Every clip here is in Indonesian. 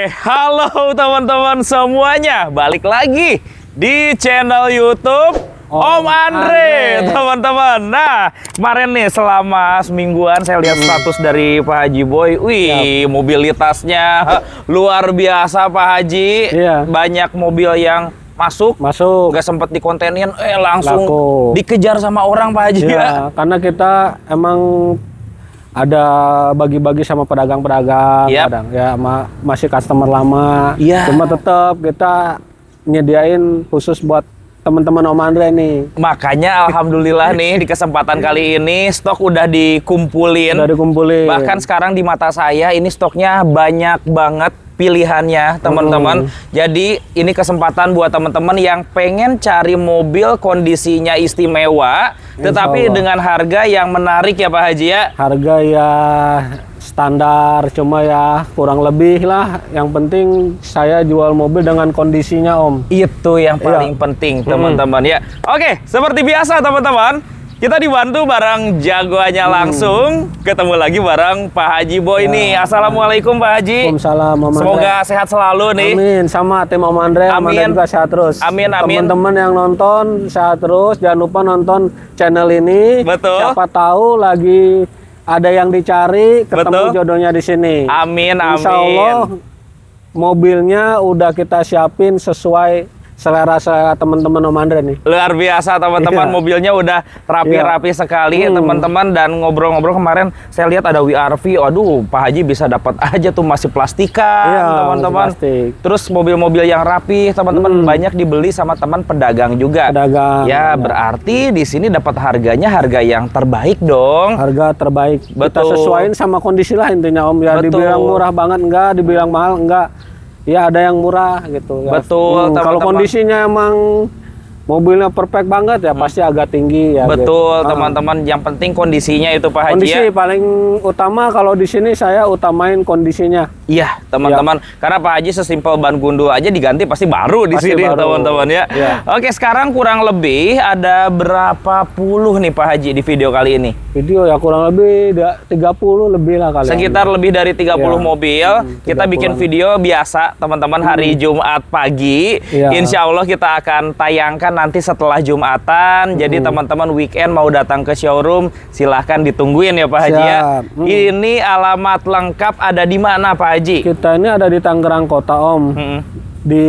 halo teman-teman semuanya, balik lagi di channel YouTube Om Andre, teman-teman. Nah, kemarin nih selama semingguan saya lihat status dari Pak Haji Boy. Wih, mobilitasnya luar biasa Pak Haji. Banyak mobil yang masuk, nggak sempet dikontenin, langsung dikejar sama orang Pak Haji. Karena kita emang ada bagi-bagi sama pedagang-pedagang, masih customer lama. Cuma tetap kita nyediain khusus buat teman-teman Om Andre nih. Makanya alhamdulillah nih di kesempatan kali ini stok udah dikumpulin. Bahkan sekarang di mata saya ini stoknya banyak banget pilihannya teman-teman. Jadi ini kesempatan buat teman-teman yang pengen cari mobil kondisinya istimewa, tetapi dengan harga yang menarik ya Pak Haji ya. Harga ya standar, cuma ya kurang lebih lah. Yang penting saya jual mobil dengan kondisinya Om. Itu yang paling penting teman-teman ya. Oke, seperti biasa teman-teman, kita dibantu bareng jagoannya langsung. Ketemu lagi bareng Pak Haji Boy nih. Assalamualaikum Pak Haji. Waalaikumsalam Om Andre. Semoga sehat selalu nih. Amin, sama tim Om Andre. Om Andre juga sehat terus. Amin. Teman-teman yang nonton sehat terus. Jangan lupa nonton channel ini. Betul. Siapa tahu lagi ada yang dicari, ketemu jodohnya di sini. Amin. Insya Allah mobilnya udah kita siapin sesuai selera saya teman-teman Om Andre nih. Luar biasa teman-teman, mobilnya udah rapi-rapi sekali teman-teman. Dan ngobrol-ngobrol kemarin saya lihat ada WRV. Aduh, Pak Haji bisa dapat aja tuh, masih plastikan teman-teman. Terus mobil-mobil yang rapi teman-teman banyak dibeli sama teman pedagang juga. Berarti di sini dapat harganya harga yang terbaik dong. Harga terbaik. Kita sesuaiin sama kondisi lah intinya Om. Ya dibilang murah banget enggak, dibilang mahal enggak. Ya ada yang murah gitu ya. Betul. Kalau kondisinya emang mobilnya perfect banget ya pasti agak tinggi ya. Betul teman-teman. Yang penting kondisinya itu Pak Haji. Kondisi paling utama kalau di sini saya utamain kondisinya. Iya teman-teman. Karena Pak Haji sesimpel ban gundul aja diganti pasti baru di sini teman-teman ya. Oke, sekarang kurang lebih ada berapa puluh nih Pak Haji di video kali ini? Video ya kurang lebih 30 lebih lah kali. Sekitar lebih dari 30 mobil. Kita bikin video biasa teman-teman hari Jumat pagi. Insya Allah kita akan tayangkan nanti setelah Jumatan. Jadi teman-teman weekend mau datang ke showroom silahkan ditungguin ya Pak Haji ya. Ini alamat lengkap ada di mana Pak Haji? Kita ini ada di Tangerang Kota Om. Di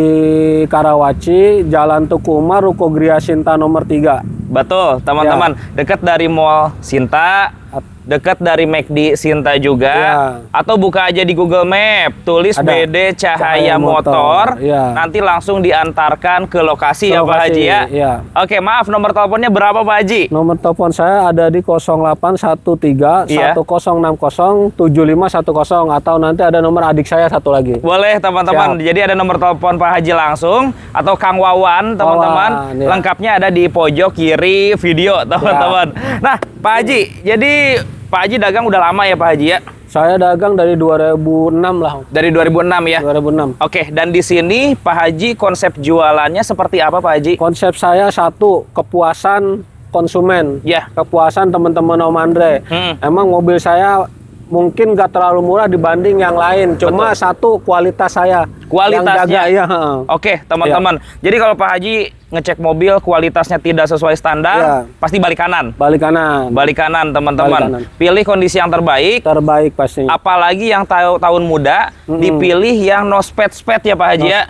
Karawaci, Jalan Tuku Umar, Ruko Gria Sinta nomor 3. Betul teman-teman, dekat dari Mall Sinta, dekat dari McD Sinta juga. Atau buka aja di Google Map, tulis BD Cahaya Motor. Nanti langsung diantarkan ke lokasi ya Pak Haji ya. Oke, maaf nomor teleponnya berapa Pak Haji? Nomor telepon saya ada di 0813 1060 7510, atau nanti ada nomor adik saya satu lagi. Boleh teman-teman. Jadi ada nomor telepon Pak Haji langsung atau Kang Wawan teman-teman. Lengkapnya ada di pojok kiri video teman-teman. Nah Pak Haji, jadi Pak Haji dagang udah lama ya Pak Haji ya? Saya dagang dari 2006 lah. Dari 2006 ya? 2006. Oke, dan di sini Pak Haji konsep jualannya seperti apa Pak Haji? Konsep saya satu, kepuasan konsumen. Kepuasan teman-teman Om Andre. Emang mobil saya mungkin nggak terlalu murah dibanding yang lain. Cuma satu, kualitas saya. Kualitasnya? Yang jaga, Oke, teman-teman. Jadi kalau Pak Haji ngecek mobil kualitasnya tidak sesuai standar, pasti balik kanan. Balik kanan teman-teman. Pilih kondisi yang terbaik. Terbaik pastinya. Apalagi yang tahun muda, dipilih yang no sped ya Pak Haji ya.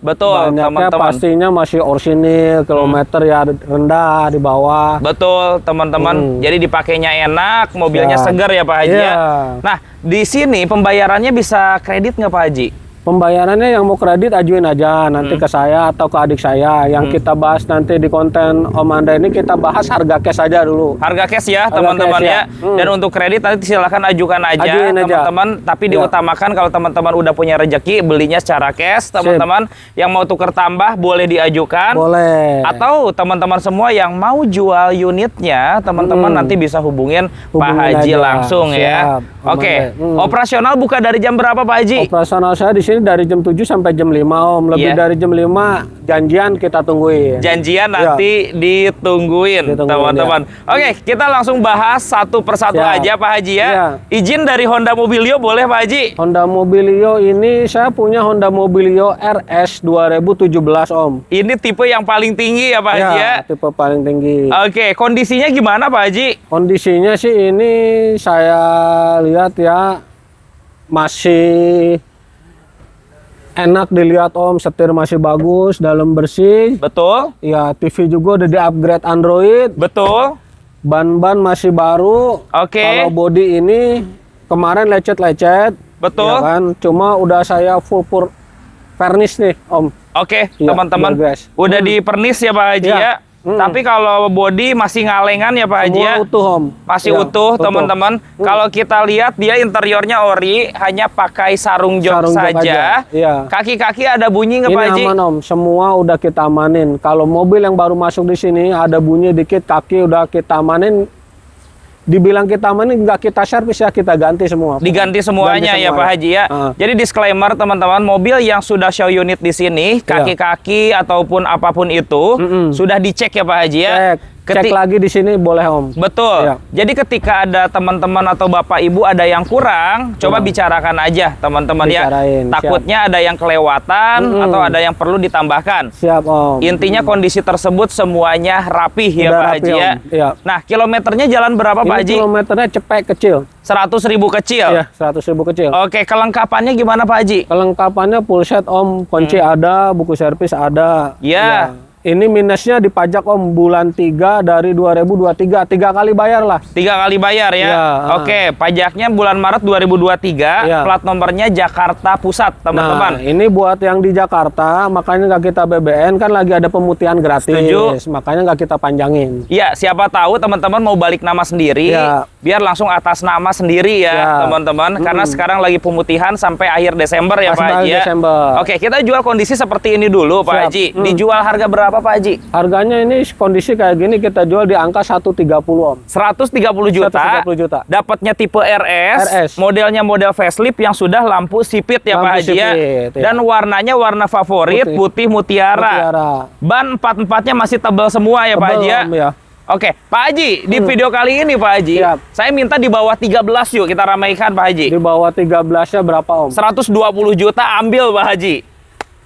Betul teman-teman. Pastinya masih orsinil, kilometer ya rendah di bawah. Betul teman-teman. Jadi dipakainya enak, mobilnya segar ya Pak Haji ya. Nah di sini pembayarannya bisa kredit nggak Pak Haji? Pembayarannya yang mau kredit ajuin aja nanti ke saya atau ke adik saya. Yang kita bahas nanti di konten Om Andre ini, kita bahas harga cash aja dulu. Harga cash ya teman-teman ya. Dan untuk kredit nanti silahkan ajukan aja teman-teman. Tapi diutamakan kalau teman-teman udah punya rezeki belinya secara cash teman-teman. Yang mau tuker tambah boleh diajukan. Boleh. Atau teman-teman semua yang mau jual unitnya teman-teman nanti bisa hubungin Pak Haji langsung ya. Oke. Operasional buka dari jam berapa Pak Haji? Operasional saya di sini dari jam 7 sampai jam 5 Om. Lebih dari jam 5 janjian kita tungguin. Janjian nanti ditungguin teman-teman. Oke, kita langsung bahas satu persatu aja Pak Haji ya. Izin dari Honda Mobilio boleh Pak Haji? Honda Mobilio ini saya punya Honda Mobilio RS 2017 Om. Ini tipe yang paling tinggi ya Pak Haji ya? Tipe paling tinggi. Oke, kondisinya gimana Pak Haji? Kondisinya sih ini saya lihat ya masih enak dilihat Om, setir masih bagus, dalam bersih. Betul. Ya, TV juga udah di-upgrade Android. Betul. Ban-ban masih baru. Oke. Kalau bodi ini kemarin lecet-lecet. Betul. Ya kan? Cuma udah saya full varnish nih Om. Oke, teman-teman. Udah di pernis ya Pak Haji ya. Tapi kalau bodi masih ngalengan ya Pak Haji ya? Utuh Om. Masih utuh teman-teman. Kalau kita lihat dia interiornya ori, hanya pakai sarung jok saja. Kaki-kaki ada bunyi nggak Pak Haji? Ini aman Om, semua udah kita amanin. Kalau mobil yang baru masuk di sini ada bunyi dikit, kaki udah kita amanin. Dibilang kita amanin, nggak kita servis ya, kita ganti semua. Diganti semuanya ya Pak Haji ya. Jadi disclaimer teman-teman, mobil yang sudah show unit di sini, kaki-kaki ataupun apapun itu sudah dicek ya Pak Haji ya. Cek lagi di sini boleh Om. Betul. Jadi ketika ada teman-teman atau Bapak Ibu ada yang kurang, coba bicarakan aja teman-teman ya. Takutnya ada yang kelewatan atau ada yang perlu ditambahkan. Siap Om. Intinya kondisi tersebut semuanya rapih ya Pak Haji ya. Nah, kilometernya jalan berapa Pak Haji? Kilometernya cepet kecil. 100.000 kecil. Iya, 100.000 kecil. Oke, kelengkapannya gimana Pak Haji? Kelengkapannya full set Om, kunci ada, buku servis ada. Ya. Ini minusnya di pajak Om, bulan 3 dari 2023, 3 kali bayar lah. 3 kali bayar ya. Oke, pajaknya bulan Maret 2023, plat nomornya Jakarta Pusat, teman-teman. Nah, ini buat yang di Jakarta, makanya nggak kita BBN, kan lagi ada pemutihan gratis. Setuju. Makanya nggak kita panjangin. Iya, siapa tahu teman-teman mau balik nama sendiri, biar langsung atas nama sendiri ya, teman-teman. Karena sekarang lagi pemutihan sampai akhir Desember ya Pak Haji ya. Oke, kita jual kondisi seperti ini dulu Pak Haji. Dijual harga berapa Pak Haji? Harganya ini kondisi kayak gini kita jual di angka 130 Om. 130 juta. 130 juta. Dapatnya tipe RS. Modelnya model facelift yang sudah lampu sipit ya Pak Haji ya. Dan warnanya warna favorit putih mutiara. Ban 4-4-nya masih tebal semua ya Pak Haji ya. Oke, Pak Haji, di video kali ini Pak Haji, saya minta di bawah 13 yuk kita ramaikan Pak Haji. Di bawah 13-nya berapa Om? 120 juta ambil Pak Haji.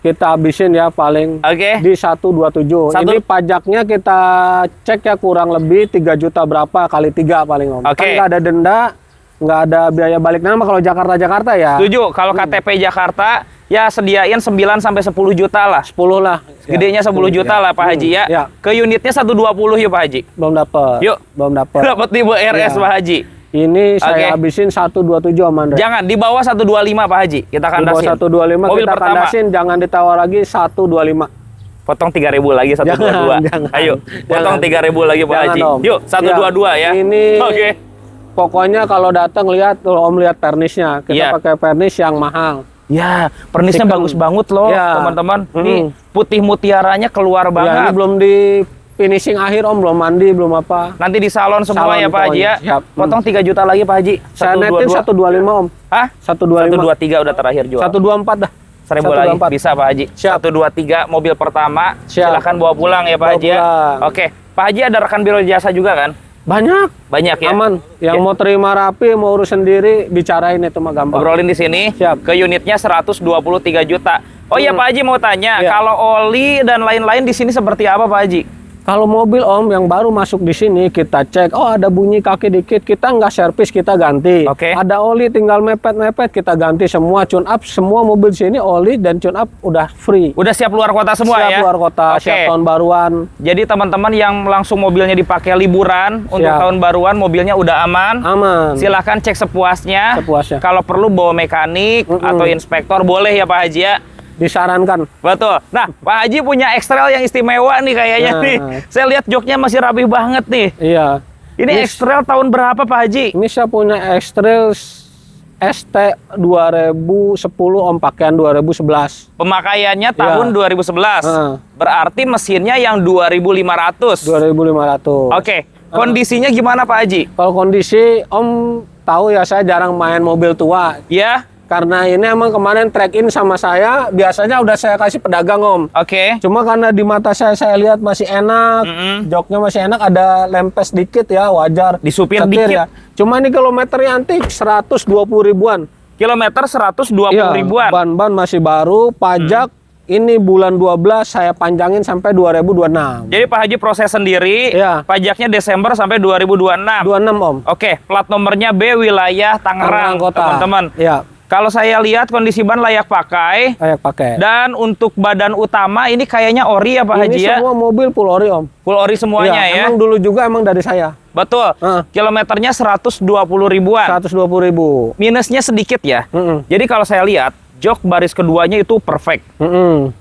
Kita habisin ya paling di 127. Ini pajaknya kita cek ya kurang lebih 3 juta berapa kali 3 paling Om. Kan nggak ada denda, nggak ada biaya balik nama kalau Jakarta ya. Setuju, kalau KTP Jakarta ya sediain 9 sampai 10 juta lah. 10 lah. Gedenya 10 juta lah Pak Haji ya. Ke unitnya 120 yuk Pak Haji. Belum dapat. Yuk. Belum dapat. Dapat tipe RS Pak Haji. Ini saya habisin 127 Om Andre. Jangan, di bawah 125 Pak Haji. Kita kandasin. Di bawah 125 mobil kita pertama. kandasin, jangan ditawar lagi 125. Potong 3.000 lagi 122. Ayo, potong 3.000 lagi Pak Haji. Yuk, 122 ya. Ini pokoknya kalau datang lihat Om lihat pernisnya. Kita pakai pernis yang mahal. Ya, pernisnya bagus banget loh, teman-teman. Ini putih mutiaranya keluar banget. Ini belum di finishing akhir Om, belum mandi, belum apa. Nanti di salon semua ya Pak Haji ya. Potong 3 juta lagi Pak Haji. Saya netin 125 Om. Hah? 125. 123 udah terakhir jual. 124 dah. 1000 lagi bisa Pak Haji. 123 mobil pertama. Silakan bawa pulang ya Pak Haji ya. Oke, Pak Haji ada rekan biro jasa juga kan? Banyak ya. Aman. Yang mau terima rapi, mau urus sendiri, bicarain itu mah gampang. Obrolin di sini. Ke unitnya 123 juta. Oh iya Pak Haji mau tanya, kalau oli dan lain-lain di sini seperti apa Pak Haji? Kalau mobil Om yang baru masuk di sini kita cek, oh ada bunyi kaki dikit, kita nggak servis, kita ganti. Ada oli tinggal mepet-mepet, kita ganti semua. Tune up semua mobil di sini oli dan tune up udah free. Udah siap luar kota semua ya? Siap luar kota, siap tahun baruan. Jadi teman-teman yang langsung mobilnya dipakai liburan untuk tahun baruan, mobilnya udah aman. Silahkan cek sepuasnya. Kalau perlu bawa mekanik atau inspektor boleh ya Pak Haji ya? Disarankan. Betul. Nah, Pak Haji punya X-Trail yang istimewa nih kayaknya nih. Saya lihat joknya masih rapih banget nih. Iya. Ini X-Trail tahun berapa Pak Haji? Ini saya punya X-Trail ST 2010 Om, pakaian 2011. Pemakaiannya tahun 2011. Berarti mesinnya yang 2500. 2500. Oke. Kondisinya gimana Pak Haji? Kalau kondisi Om tahu ya saya jarang main mobil tua. Iya. karena ini emang kemarin track in sama saya, biasanya udah saya kasih pedagang Om. Oke. Cuma karena di mata saya lihat masih enak, joknya masih enak, ada lempes dikit ya, wajar. Disupir Setir dikit. ya. Cuma ini kilometernya antik 120 ribuan. Kilometer 120 Iya, ribuan. ban-ban masih baru, pajak ini bulan 12 saya panjangin sampai 2026. Jadi Pak Haji proses sendiri, Iya. pajaknya Desember sampai 2026. 26 Om. Oke, plat nomornya B wilayah Tangerang, Kota. teman-teman. Iya, Kalau saya lihat kondisi ban layak pakai. kayak pakai. Dan untuk badan utama ini kayaknya ori ya Pak Haji Ini ya? semua mobil full ori Om. Full ori semuanya ya? Emang dulu juga emang dari saya. Betul. Kilometernya 120 ribuan. 120 ribu. Minusnya sedikit ya. Mm-mm. Jadi kalau saya lihat, jok baris keduanya itu perfect.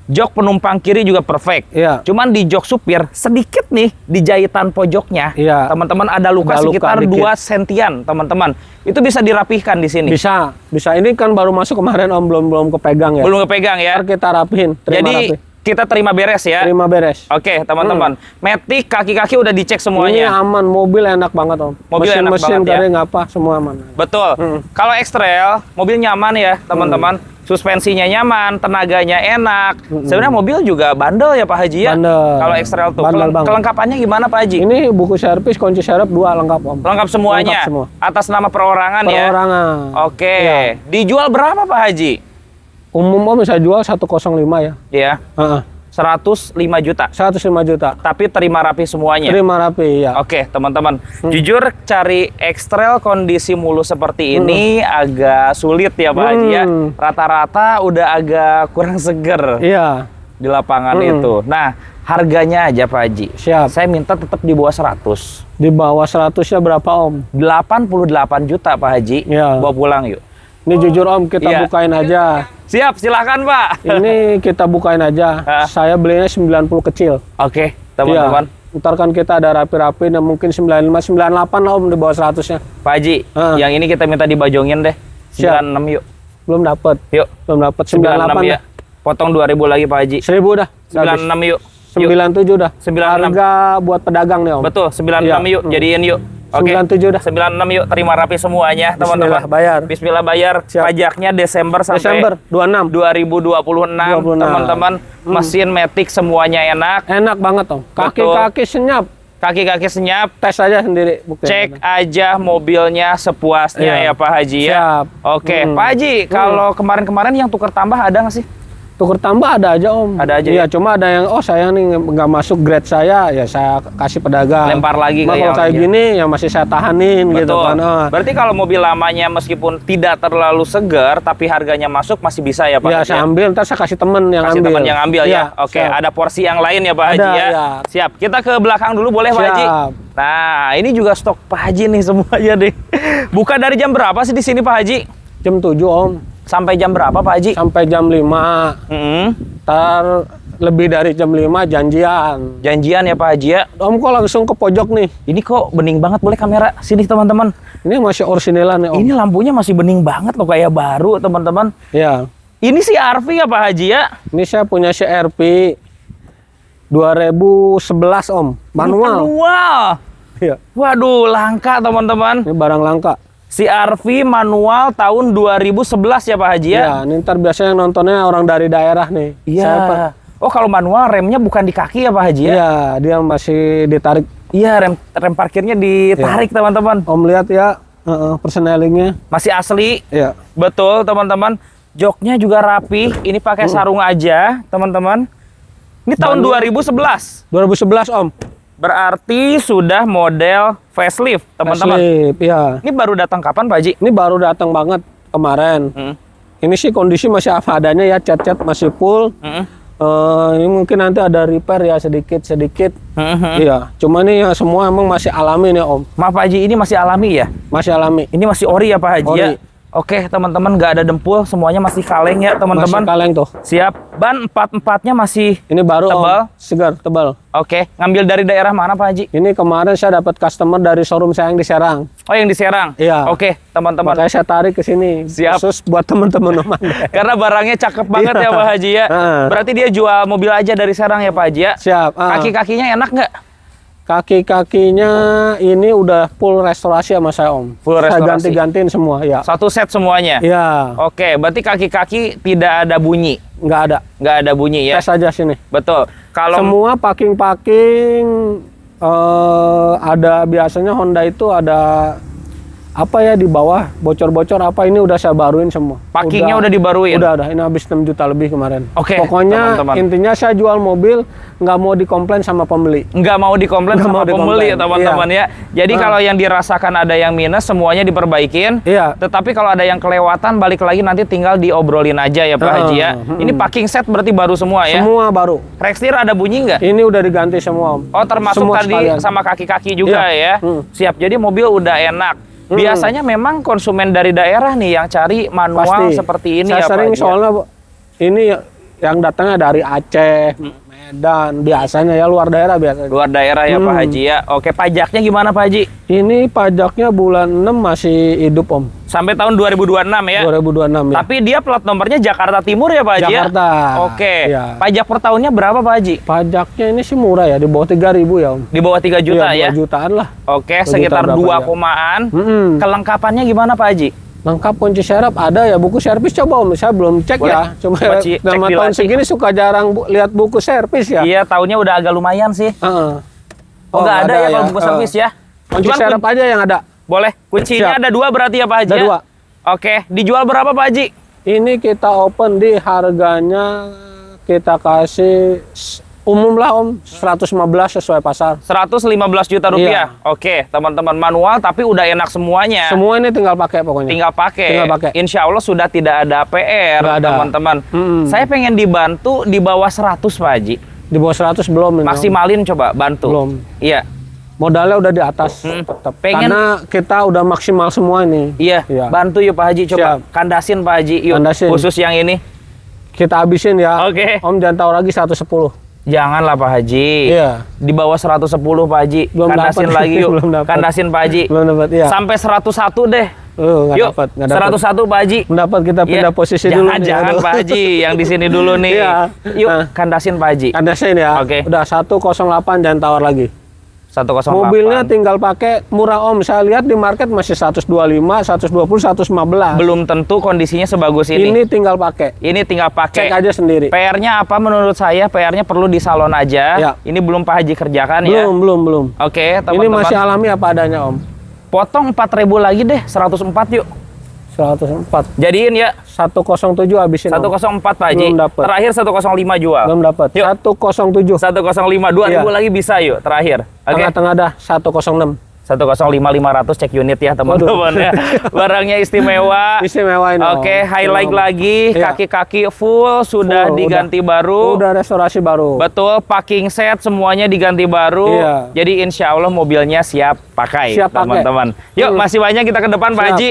Jok penumpang kiri juga perfect. Iya. Cuman di jok supir sedikit nih di jahitan pojoknya. Iya. Teman-teman ada luka Ada luka sekitar dikit. 2 sentian, teman-teman. Itu bisa dirapihkan di sini. Bisa. Ini kan baru masuk kemarin Om, belum kepegang ya. Belum kepegang ya. Ntar kita rapihin, Jadi rapi. kita terima beres ya. Terima beres. Oke, teman-teman. Matic kaki-kaki udah dicek Ini semuanya. aman, mobil enak banget Om. Mobil enak Mesin banget ya. garing apa, semua aman. Betul. Kalau X-Trail, mobil nyaman ya, teman-teman. Suspensinya nyaman, tenaganya enak. Sebenarnya mobil juga bandel ya Pak Haji ya. Bandel. Kalau X-Trail tuh. Bandel banget. Kelengkapannya gimana Pak Haji? Ini buku servis, kunci serep 2 lengkap Om. Lengkap semuanya. Lengkap semua. Atas nama perorangan, ya. Perorangan. Oke. Iya. Dijual berapa Pak Haji? Umum Om bisa jual 105 ya. Ya. Heeh. 105 juta. 105 juta. Tapi terima rapi semuanya. Terima rapi ya. Oke, teman-teman. Jujur cari X-Trail kondisi mulus seperti ini agak sulit ya Pak Haji ya. Rata-rata udah agak kurang seger Iya. di lapangan itu. Nah, harganya aja Pak Haji. Siap. Saya minta tetap di bawah 100. Di bawah 100-nya berapa Om? 88 juta Pak Haji. Iya. Bawa pulang yuk. Ini jujur Om, kita Iya. bukain aja. Siap, silakan Pak. Ini kita bukain aja. Hah? Saya belinya 90 kecil. Oke, teman-teman. Iya. Ntar kan kita ada rapi-rapi dan mungkin 95, 98 lah Om di bawah 100-nya. Pak Haji, Ah. yang ini kita minta dibajongin deh. Siap. 96 yuk. Belum dapat. Yuk. Belum dapat 96 98 ya. Potong 2000 lagi Pak Haji. 1000 dah. 96 yuk. Yuk. 97 dah. 96. Harga buat pedagang nih Om. Betul, 96 Iya. yuk. Jadiin yuk. Oke. 97 dah. 96 yuk. Terima rapi semuanya, teman-teman. Bismillah, bayar. Bismillah bayar. Siap. Pajaknya Desember sampai Desember 26. 2026, 26. teman-teman. Mesin Matic semuanya enak. Enak banget Om. Kaki-kaki senyap. Kaki-kaki senyap. Tes aja sendiri buktinya. Cek aja mobilnya sepuasnya Iya. ya Pak Haji ya. Siap. Oke, Pak Haji, kalau kemarin-kemarin yang tuker tambah ada nggak sih? Tuker tambah ada aja Om. Ada aja Iya, cuma ada yang saya nih nggak masuk grade saya, ya saya kasih pedagang. Lempar lagi Cuma ke kalau yang kayak iya. gini yang masih saya tahanin gitu Betul. kan. Berarti kalau mobil lamanya meskipun tidak terlalu segar, tapi harganya masuk masih bisa ya Pak Ya Haji? saya ambil, ntar saya kasih temen yang Kasih ambil. teman yang ambil ya. Oke, siap. ada porsi yang lain ya Pak Haji Ada, ya. ya. Siap. Kita ke belakang dulu boleh Pak Haji? Siap. Nah, ini juga stok Pak Haji nih semuanya deh. Buka dari jam berapa sih di sini Pak Haji? Jam 7 Om, Sampai jam berapa Pak Haji? sampai jam 5. Ntar lebih dari jam 5 janjian. Janjian ya Pak Haji ya. Om kok langsung ke pojok nih. Ini kok bening banget, boleh kamera sini teman-teman. Ini masih orsinelan nih Om. Ini lampunya masih bening banget loh, kayak baru teman-teman. Ya, Ini si RV ya Pak Haji ya? ini saya punya CRV 2011 Om, manual. Manual. Iya, Waduh, langka teman-teman. ini barang langka. CR-V manual tahun 2011 ya Pak Haji ya? Ya, ini ntar biasanya yang nontonnya orang dari daerah nih. Saya, Pak. Oh, kalau manual remnya bukan di kaki ya Pak Haji ya? Iya, dia masih ditarik. Iya, rem parkirnya ditarik teman-teman. Om lihat ya, persnelingnya. Masih asli. Iya. Betul teman-teman. Joknya juga rapi. Ini pakai sarung aja teman-teman. Ini tahun 2011. 2011 Om. Berarti sudah model facelift teman-teman. Facelift, ya. Ini baru datang kapan Pak Haji? Ini baru datang banget kemarin. Ini sih kondisi masih apa adanya ya, cat-cat masih full. Ini mungkin nanti ada repair ya sedikit-sedikit. Iya, cuma ini ya semua emang masih alami nih Om. Maaf Pak Haji, ini masih alami ya? Masih alami. Ini masih ori ya Pak Haji Ori. ya? Oke teman-teman, nggak ada dempul, semuanya masih kaleng ya Masih teman-teman. kaleng tuh. Siap. Ban empat-empatnya masih Ini baru tebal. Om. Segar, tebal. Oke. Ngambil dari daerah mana Pak Haji? Ini kemarin saya dapat customer dari showroom saya yang di Serang. Oh, yang di Serang? Iya. Oke teman-teman. Makanya saya tarik ke sini. Siap. Khusus buat teman-teman Om. Karena barangnya cakep banget ya Iya. Pak Haji ya. Heeh. Berarti dia jual mobil aja dari Serang ya Pak Haji ya? Siap. Kaki-kakinya enak nggak? Kaki-kakinya ini udah full restorasi sama saya, Om. Full restorasi. Saya ganti-gantiin semua, ya. Satu set semuanya? Ya. Oke, berarti kaki-kaki tidak ada bunyi? Nggak ada. Nggak ada bunyi ya? Tes aja sini. Betul. Kalau semua packing-packing ada, biasanya Honda itu ada apa ya di bawah bocor-bocor apa, ini udah saya baruin semua. Packingnya udah dibaruin? Udah, ini habis 6 juta lebih kemarin. Oke, pokoknya teman-teman. intinya saya jual mobil nggak mau dikomplain sama pembeli. Nggak mau dikomplain sama pembeli ya teman-teman ya. Jadi kalau yang dirasakan ada yang minus semuanya diperbaikin. Iya. Tetapi kalau ada yang kelewatan balik lagi nanti tinggal diobrolin aja ya Pak Haji ya. Ini packing set berarti baru semua ya? Semua baru. Rextir ada bunyi nggak? Ini udah diganti semua, Om. Oh termasuk semua tadi sekalian. sama kaki-kaki juga ya? Siap, jadi mobil udah enak. Biasanya memang konsumen dari daerah nih yang cari manual Pasti. seperti ini saya ya sering Pak Haji, soalnya ini yang datangnya dari Aceh, Medan, biasanya ya luar daerah biasanya. luar daerah ya Pak Haji ya. Oke, pajaknya gimana Pak Haji? Ini pajaknya bulan 6 masih hidup, Om. Sampai tahun 2026 ya? 2026 ya. Tapi dia plat nomornya Jakarta Timur ya Pak Haji Jakarta. ya? Oke. Ya. Pajak per tahunnya berapa Pak Haji? Pajaknya ini sih murah ya, di bawah 3.000 ya, Om. Di bawah 3 juta ya? 2 jutaan lah. Oke, 2 sekitar juta 2 berapa ya? komaan. Kelengkapannya gimana Pak Haji? Lengkap kunci serep ada ya, buku servis coba Om, saya belum cek. Boleh. Ya. Cuma Coba cek nama di tahun laci. segini suka jarang lihat buku servis ya. Iya, tahunnya udah agak lumayan sih. Heeh. Oh, nggak ada ya kalau buku servis ya? Kunci Cuman serep aja yang ada. Boleh. Kuncinya Siap. ada 2 berarti ya Pak Haji? Ada ya? 2. Oke, dijual berapa Pak Haji? Ini kita open di harganya kita kasih umum lah Om, 115 sesuai pasar. 115 juta rupiah. Iya. Oke, teman-teman, manual tapi udah enak semuanya. Semua ini tinggal pakai pokoknya. Tinggal pakai. Tinggal pakai. Insya Allah sudah tidak ada PR, Nggak ada. teman-teman. Saya pengen dibantu di bawah 100 Pak Haji. Di bawah 100 belum ini, Om. Maksimalin coba bantu. Belum. Iya. Modalnya udah di atas. Tetap. Pengen- Karena kita udah maksimal semua ini. Iya, Iya. bantu yuk Pak Haji, coba Siap. kandasin Pak Haji, yuk. Kandasin. Khusus yang ini. Kita habisin ya. Oke. Om jangan tahu lagi 110. Janganlah Pak Haji. Iya. Di bawah 110 Pak Haji. Belum Kandasin dapat. lagi yuk. Belum dapat. Kandasin Pak Haji. Belum dapat, iya. Sampai 101 deh. Nggak Yuk, dapat, nggak dapat. 101 Pak Haji. Mendapat kita pindah Iya. posisi dulu. nih. Jangan Aduh. Pak Haji, yang di sini dulu nih. Iya. Yuk, Nah. kandasin Pak Haji. Kandasin ya. Oke. Udah 108, jangan tawar lagi. 108. Mobilnya tinggal pakai murah Om. Saya lihat di market masih 125, 120, 115. Belum tentu kondisinya sebagus ini. Ini tinggal pakai. Ini tinggal pakai. Cek aja sendiri. PR-nya apa menurut saya? PR-nya perlu di salon aja. Ya. Ini belum Pak Haji kerjakan ya. Belum. Oke, Ini teman-teman. masih alami apa adanya Om. Potong 4.000 lagi deh, 104 yuk. 104. Jadiin ya 107 habisin. Om. 104 Pak Haji. Belum dapet. Terakhir 105 jual. Belum dapat. Yuk. 107. 105 2.000 Iya. lagi bisa yuk terakhir. Oke. Tengah-tengah dah 106. 105 500 cek unit ya teman-teman ya. Barangnya istimewa. Istimewa ini. Oke, Om. highlight Om. lagi, Iya. kaki-kaki full sudah Full, diganti baru. Udah restorasi baru. Betul, packing set semuanya diganti baru. Iya. Jadi insya Allah mobilnya siap pakai, Siap pakai. teman-teman. Yuk, masih banyak kita ke depan Pak Siap. Haji.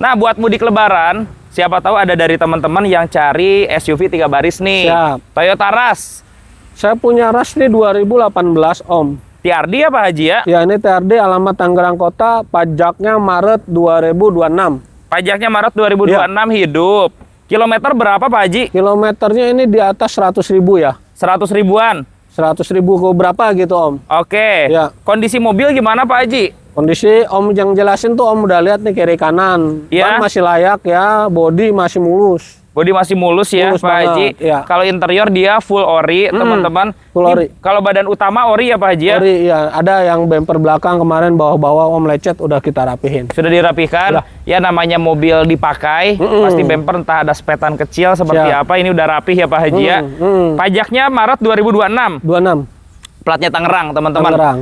Nah, buat mudik Lebaran, siapa tahu ada dari teman-teman yang cari SUV 3 baris nih. Siap. Toyota Rush. Saya punya Rush nih 2018 Om. TRD ya Pak Haji ya? Ya ini TRD alamat Tangerang Kota, pajaknya Maret 2026. Pajaknya Maret 2026 hidup. Kilometer berapa Pak Haji? Kilometernya ini di atas 100.000 ya. 100 ribuan. 100.000 ke berapa gitu Om. Oke. Ya. Kondisi mobil gimana Pak Haji? Kondisi Om yang jelasin tuh Om udah lihat nih kiri kanan. Iya. Ban masih layak ya, body masih mulus. Bodi masih mulus ya Mulus Pak Haji. banget, iya. Kalau interior dia full ori, teman-teman. full Ini ori. Kalau badan utama ori ya Pak Haji ya? Ori ya, ada yang bumper belakang kemarin bawah-bawah Om lecet udah kita rapihin. Sudah dirapihkan. Udah. Ya namanya mobil dipakai, pasti bumper entah ada sepetan kecil seperti Siap. apa. Ini udah rapih ya Pak Haji ya. Pajaknya Maret 2026. 26. Platnya Tangerang, teman-teman. Tangerang.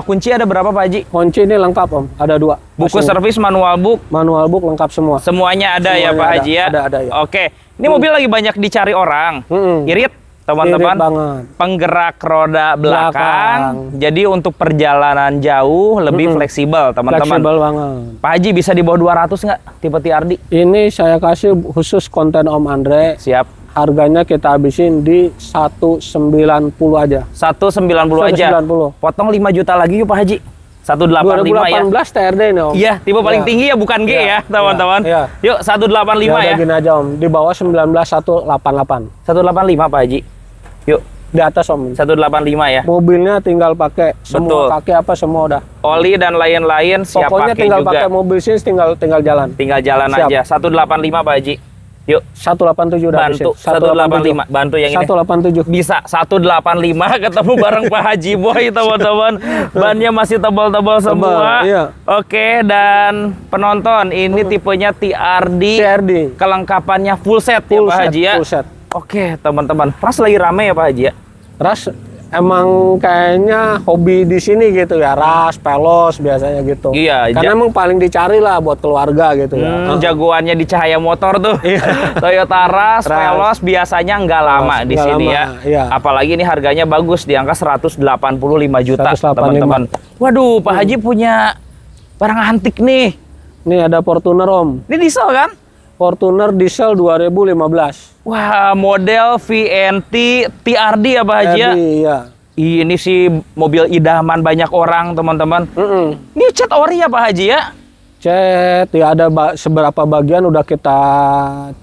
Kunci ada berapa Pak Haji? Kunci ini lengkap Om, ada 2. Buku servis, manual book, Manual book lengkap semua. semuanya ada ya Semuanya Pak ada. Haji ya? Ada, ya. Oke. Ini mobil lagi banyak dicari orang. Irit, teman-teman. Irit banget. Penggerak roda belakang. Jadi untuk perjalanan jauh lebih fleksibel, teman-teman. Fleksibel banget. Pak Haji bisa di bawah 200 nggak tipe TRD? Ini saya kasih khusus konten Om Andre. Siap. Harganya kita habisin di 190 aja. 190 aja. 190. Potong 5 juta lagi yuk Pak Haji. 185 ya. 2018 TRD ini Om. Iya, tipe paling tinggi ya bukan G ya, teman-teman. Iya. Yuk 185 ya. Gini aja Om, di bawah 19188. 185 Pak Haji. Yuk. Di atas Om. 185 ya. Mobilnya tinggal pakai semua kaki apa semua udah. Oli dan lain-lain siap Pokoknya pakai tinggal juga. pakai mobil sini tinggal jalan. Tinggal jalan Siap. aja. 185 Pak Haji. Yuk. 187 udah Bantu. 185. Bantu yang ini. 187. Bisa 185 ketemu bareng Pak Haji Boy teman-teman. Bannya masih tebal-tebal semua. Iya. Oke, dan penonton ini tipenya TRD. Kelengkapannya full set ya Pak Haji ya. Full set. Oke, teman-teman. Ras lagi rame ya Pak Haji ya? Ras emang kayaknya hobi di sini gitu ya, ras, pelos biasanya gitu. Iya. Karena emang paling dicari lah buat keluarga gitu ya. Jagoannya di cahaya motor tuh. Toyota Ras, pelos biasanya nggak lama di sini ya. Iya. Apalagi ini harganya bagus di angka 185 juta 185. teman-teman. Waduh, Pak Haji punya barang antik nih. Nih ada Fortuner Om. Ini diesel kan? Fortuner diesel 2015. Wah, model VNT TRD ya Pak Haji ya? Iya. Ini sih mobil idaman banyak orang teman-teman. Ini cat ori ya Pak Haji ya? Cat ya ada seberapa bagian udah kita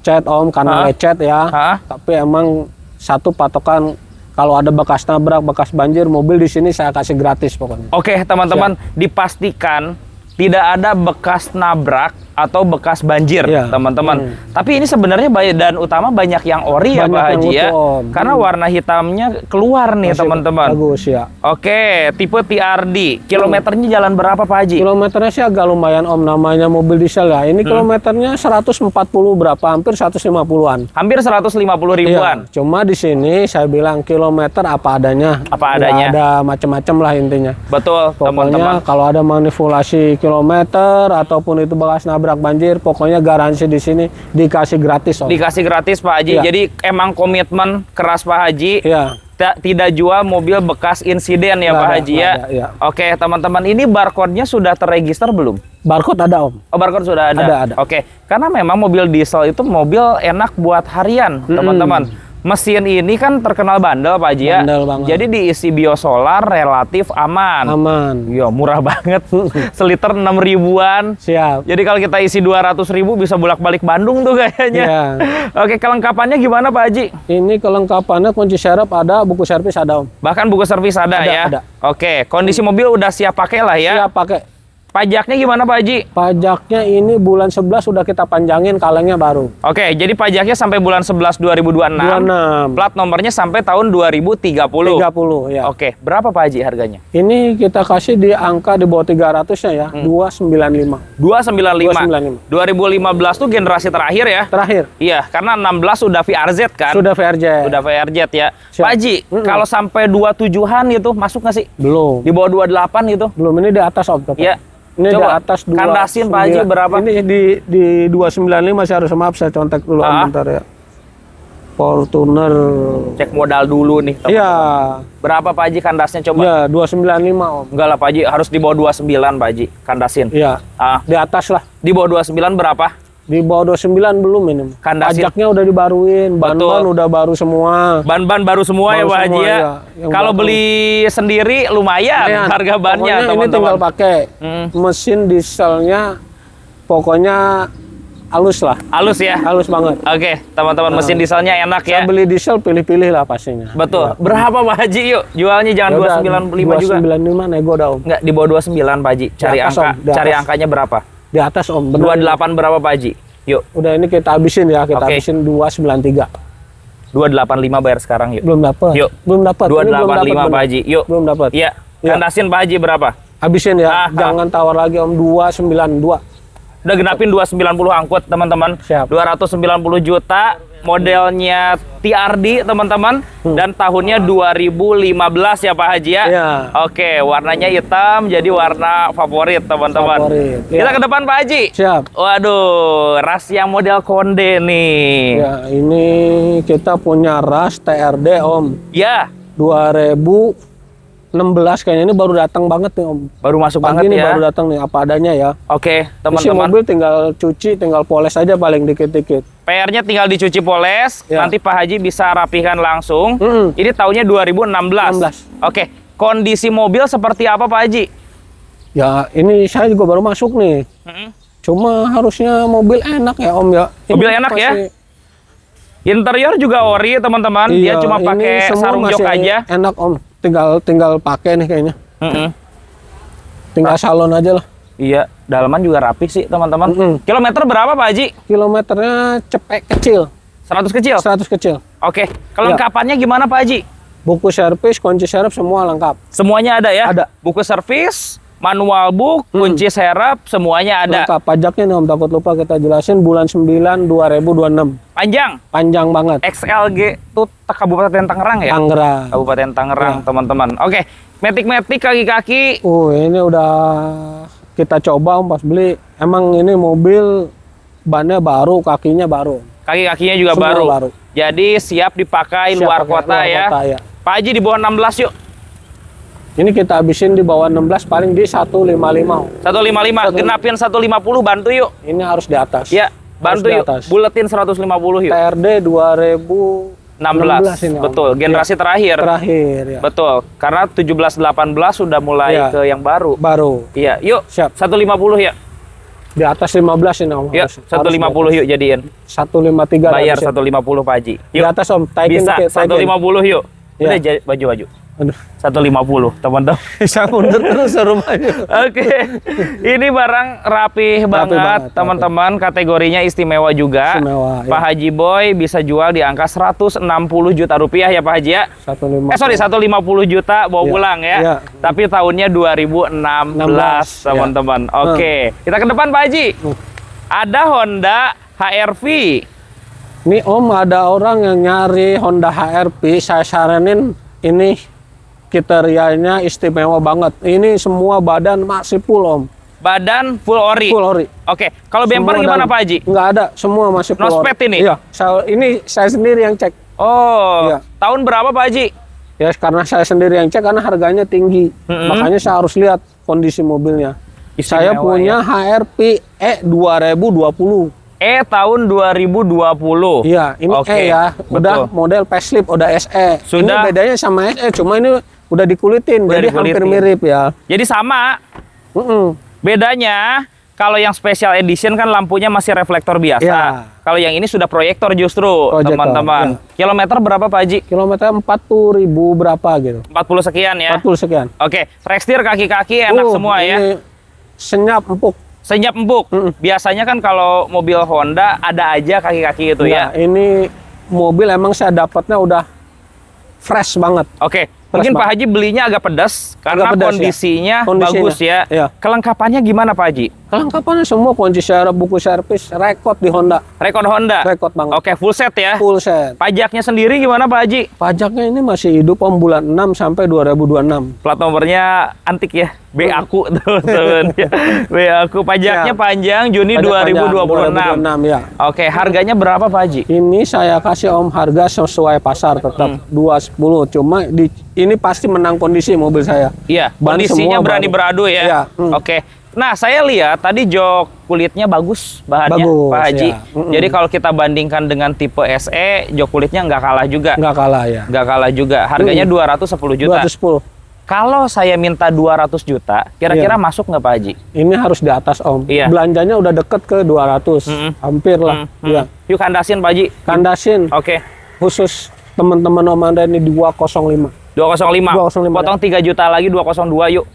cat Om karena lecet ya. Tapi emang satu patokan kalau ada bekas nabrak, bekas banjir, mobil di sini saya kasih gratis pokoknya. Oke teman-teman, dipastikan tidak ada bekas nabrak atau bekas banjir, teman-teman. Tapi ini sebenarnya dan utama banyak yang ori ya Pak Haji ya. Karena warna hitamnya keluar nih teman-teman. Bagus ya. Oke, tipe TRD. Kilometernya jalan berapa Pak Haji? Kilometernya sih agak lumayan Om, namanya mobil diesel ya. Ini kilometernya 140 berapa, hampir 150-an. Hampir 150 ribuan. Iya, cuma di sini saya bilang kilometer apa adanya. Apa adanya. Nggak ada macam-macam lah intinya. Betul, teman-teman. Pokoknya kalau ada manipulasi kilometer ataupun itu bekas nabrak banjir, pokoknya garansi di sini dikasih gratis Om. Dikasih gratis Pak Haji. Iya. Jadi emang komitmen keras Pak Haji. Iya. Tidak jual mobil bekas insiden ya Pak Haji ya. Iya. Oke teman-teman, ini barcode-nya sudah terregister belum? Barcode ada Om. Oh, barcode sudah ada. Ada. Oke, karena memang mobil diesel itu mobil enak buat harian teman-teman. Mesin ini kan terkenal bandel Pak Haji ya. Bandel banget. Jadi diisi biosolar relatif aman. Aman. Ya murah banget. Seliter 6 ribuan. Siap. Jadi kalau kita isi 200 ribu bisa bolak-balik Bandung tuh kayaknya. Iya. Oke, kelengkapannya gimana Pak Haji? Ini kelengkapannya kunci serep ada, buku servis ada Om. Bahkan buku servis ada ya? Ada. Oke, kondisi mobil udah siap pakai lah ya? Siap pakai. Pajaknya gimana Pak Haji? Pajaknya ini bulan 11 sudah kita panjangin, kalengnya baru. Oke, jadi pajaknya sampai bulan 11 2026. 26. Plat nomornya sampai tahun 2030. 30 ya. Oke, berapa Pak Haji harganya? Ini kita kasih di angka di bawah 300-nya ya, 295. 295. 2015 tuh generasi terakhir ya? Terakhir. Iya, karena 16 sudah VRZ kan? Sudah VRZ. Sudah VRZ ya. Siap. Pak Haji, kalau sampai 27-an gitu masuk nggak sih? Belum. Di bawah 28 gitu? Belum, ini di atas Om. Iya. Ini Coba di atas 2. kandasin Pak Haji berapa? Ini di 295 saya harus, maaf saya contek dulu bentar ya. Fortuner. Cek modal dulu nih. Iya. Berapa Pak Haji kandasnya coba? Iya, 295 Om. Enggak lah Pak Haji, harus di bawah 29 Pak Haji kandasin. Iya. Di atas lah. Di bawah 29 berapa? Di bawah 29 belum ini. Kandasin. Pajaknya udah dibaruin, ban-ban udah baru semua. Ban-ban baru semua ya Pak Haji ya. Kalau beli sendiri lumayan harga bannya teman-teman. Ini tinggal pakai. Mesin dieselnya pokoknya halus lah. Halus ya? Halus banget. Oke, teman-teman, mesin dieselnya enak ya. Saya beli diesel pilih-pilih lah pastinya. Betul. Berapa Pak Haji yuk? Jualnya jangan 295 juga. 295 nego dah Om. Enggak, di bawah 29 Pak Haji. Cari cari angkanya berapa? Di atas Om. 28 berapa Pak Haji? Yuk. Udah ini kita habisin ya, kita habisin 293. 285 bayar sekarang yuk. Belum dapat. Yuk. Belum dapat. 285 Pak Haji. Yuk. Belum dapat. Iya. Kandasin Pak Haji berapa? Habisin ya. Jangan tawar lagi Om, 292. Udah genapin 290 angkut teman-teman. 290 juta, modelnya TRD teman-teman, dan tahunnya 2015 ya Pak Haji ya. Iya. Oke, warnanya hitam jadi warna favorit teman-teman. Kita ke depan Pak Haji. Siap. Waduh, ras yang model konde nih. Ya, ini kita punya ras TRD Om. Ya. 2016 kayaknya, ini baru datang banget nih Om. Baru masuk Pagi banget ini ya. baru datang nih, apa adanya ya. Oke, Isi teman-teman. mobil tinggal cuci, tinggal poles aja paling dikit-dikit. PR-nya tinggal dicuci poles, nanti Pak Haji bisa rapikan langsung. Ini tahunnya 2016. Oke, kondisi mobil seperti apa Pak Haji? Ya, ini saya juga baru masuk nih. Cuma harusnya mobil enak ya Om ya. Mobil enak ya? Interior juga ori teman-teman. Dia cuma pakai sarung jok aja. Enak Om. Tinggal pakai nih kayaknya. Tinggal salon aja lah. Iya, dalaman juga rapi sih teman-teman. Kilometer berapa Pak Haji? Kilometernya cepet kecil. 100 kecil? 100 kecil. Oke, kelengkapannya gimana Pak Haji? Buku servis, kunci serep semua lengkap. Semuanya ada ya? Ada. Buku servis, manual book, kunci serep, semuanya ada. Lengkap. Pajaknya nih Om, takut lupa kita jelasin. Bulan 9 2026. Panjang? Panjang banget. XLG itu Kabupaten Tangerang ya? Tangerang. Kabupaten Tangerang teman-teman. Oke, metik-metik kaki-kaki. Ini udah kita coba Om pas beli. Emang ini mobil bannya baru, kakinya baru. Kaki-kakinya juga Semua baru. Jadi siap dipakai luar kota ya. Ya. Pak Haji di bawah 16 yuk. Ini kita habisin di bawah 16 paling di 155. 155, genapin 150 bantu yuk. Ini harus di atas. Ya, bantu yuk. Buletin 150 yuk. TRD 2016 ini Om. Betul, generasi terakhir. Terakhir ya. Betul, karena 17-18 sudah mulai ke yang baru. Baru. Iya, yuk. Siap. 150 ya. Di atas 15 ini Om. Yuk, 150 yuk jadiin. 153. Bayar 150 Pak Haji. Yuk. Di atas Om, taikin. Bisa 150 yuk. Ya. Udah baju-baju. Aduh. 150 teman-teman. Bisa mundur terus rumahnya. Oke. Ini barang rapih banget teman-teman. Kategorinya istimewa juga. Istimewa, Pak Haji Boy bisa jual di angka 160 juta rupiah ya Pak Haji ya. 150 juta bawa pulang ya. Ya. Tapi tahunnya 2016 teman-teman. Oke. Kita ke depan Pak Haji. Ada Honda HR-V. Ini Om, ada orang yang nyari Honda HR-V. Saya saranin ini kriterianya istimewa banget. Ini semua badan masih full Om. Badan full ori. Full ori. Oke. Kalau bumper gimana Pak Haji? Nggak ada, semua masih full ori. Nospet ini? Iya. Ini saya sendiri yang cek. Oh. Iya. Tahun berapa Pak Haji? Ya karena saya sendiri yang cek karena harganya tinggi. Makanya saya harus lihat kondisi mobilnya. Istimewa, saya punya HR-V E 2020. Tahun 2020. Iya, ini ya. Udah model facelift, udah SE. Sudah. Ini bedanya sama SE, cuma ini udah dikulitin, jadi hampir mirip ya. Jadi sama. Bedanya kalau yang special edition kan lampunya masih reflektor biasa. Ya. Kalau yang ini sudah proyektor justru, teman-teman. Ya. Kilometer berapa Pak Haji? Kilometer 40.000 berapa gitu. 40 sekian ya. 40 sekian. Oke, rekstir kaki-kaki enak semua ya. Senyap empuk. Senyap empuk. Biasanya kan kalau mobil Honda ada aja kaki-kaki itu ya. Ini mobil emang saya dapatnya udah fresh banget. Oke. Mungkin Pak Haji belinya agak pedas karena kondisinya bagus ya. Kelengkapannya gimana Pak Haji? Kelengkapannya semua kunci serep, buku servis, rekod di Honda. Rekod Honda? Rekod banget. Oke, full set ya? Full set. Pajaknya sendiri gimana Pak Haji? Pajaknya ini masih hidup Om, bulan 6 sampai 2026. Plat nomornya antik ya? B aku teman-teman. B aku. Pajaknya panjang Juni 2026. Ya. Oke, harganya berapa Pak Haji? Ini saya kasih Om harga sesuai pasar tetap 210. Cuma ini pasti menang kondisi mobil saya. Iya, kondisinya berani beradu ya. Iya. Oke. Nah, saya lihat tadi jok kulitnya bagus bahannya Pak Haji. Ya. Jadi kalau kita bandingkan dengan tipe SE, jok kulitnya nggak kalah juga. Nggak kalah ya. Nggak kalah juga. Harganya 210 juta. 210. Kalau saya minta 200 juta, kira-kira masuk nggak Pak Haji? Ini harus di atas Om. Iya. Belanjanya udah deket ke 200. Hampir lah. Ya. Yuk kandasin Pak Haji. Kandasin. Oke. Khusus teman-teman Om Anda ini 205. 205. Potong 3 juta lagi 202 yuk.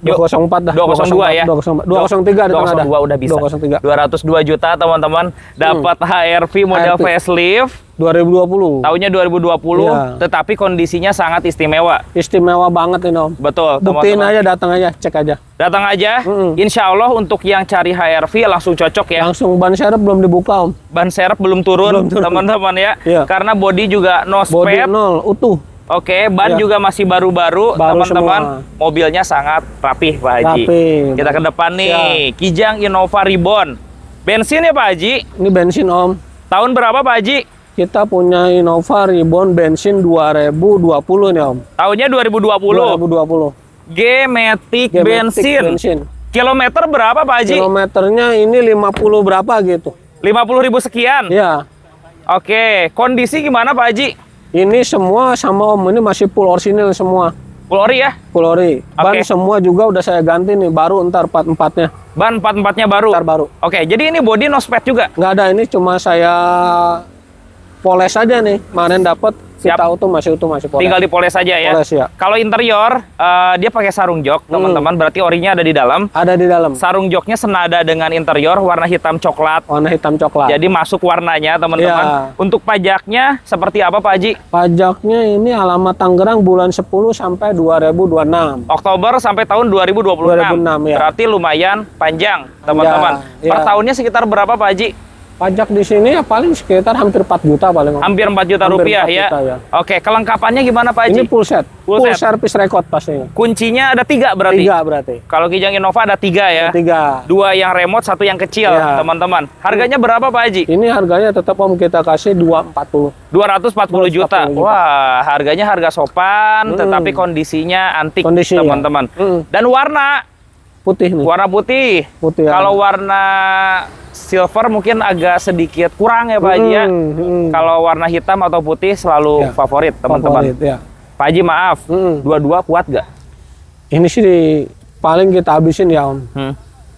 204 dah. 202 ya. 203 di tengah dah. 202 udah bisa. 203. 202 juta teman-teman dapat HR-V model facelift 2020. Tahunnya 2020, tetapi kondisinya sangat istimewa. Istimewa banget ini Om. Betul, buktiin aja, datang aja, cek aja. Datang aja. Insya Allah untuk yang cari HR-V langsung cocok ya. Langsung ban serep belum dibuka Om. Ban serep belum turun teman-teman ya. Karena body juga no spare. Body nol, utuh. Oke, ban juga masih baru-baru, teman-teman. Mobilnya sangat rapih, Pak Haji. Kita ke depan nih, Kijang Innova Reborn. Bensin ya, Pak Haji? Ini bensin, Om. Tahun berapa, Pak Haji? Kita punya Innova Reborn bensin 2020 nih, Om. Tahunnya 2020? 2020. G-Matic bensin. Kilometer berapa, Pak Haji? Kilometernya ini 50 berapa gitu. 50.000 sekian? Iya. Oke, kondisi gimana, Pak Haji? Ini semua sama Om, ini masih full orisinil semua. Full ori ya? Full ori. Ban semua juga udah saya ganti nih, baru ntar 44-nya. Ban 44-nya baru? Ntar baru. Oke, jadi ini body no spare juga? Nggak ada, ini cuma saya poles aja nih. Kemarin dapat kita masih utuh masih poles. Tinggal dipoles saja ya. Poles ya. Kalau interior dia pakai sarung jok, teman-teman. Berarti orinya ada di dalam. Ada di dalam. Sarung joknya senada dengan interior, warna hitam coklat. Warna hitam coklat. Jadi masuk warnanya, teman-teman. Ya. Untuk pajaknya seperti apa, Pak Haji? Pajaknya ini alamat Tangerang bulan 10 sampai 2026. Oktober sampai tahun 2026. 2026 ya. Berarti lumayan panjang, teman-teman. Ya. Per tahunnya sekitar berapa, Pak Haji? Pajak di sini ya paling sekitar hampir 4 juta paling. Hampir 4 juta Hampir rupiah 4 ya. juta, ya. Oke, kelengkapannya gimana, Pak Haji? Ini full set. Full set. Service record pastinya. Kuncinya ada 3 berarti? 3 berarti. Kalau Kijang Innova ada 3 ya? 3. 2 yang remote, 1 yang kecil, Ya. teman-teman. Harganya berapa, Pak Haji? Ini harganya tetap Om kita kasih 240. 240 juta. 240 juta. Wah, harganya harga sopan, tetapi kondisinya antik, Kondisi, ya. teman-teman. Dan warna Putih nih. warna putih. Putih. Kalau warna silver mungkin agak sedikit kurang ya, Pak Haji ya. Kalau warna hitam atau putih selalu Ya. favorit, teman-teman. Favorit, ya. Pak Haji, maaf, dua-dua kuat gak? Ini sih paling kita habisin ya Om.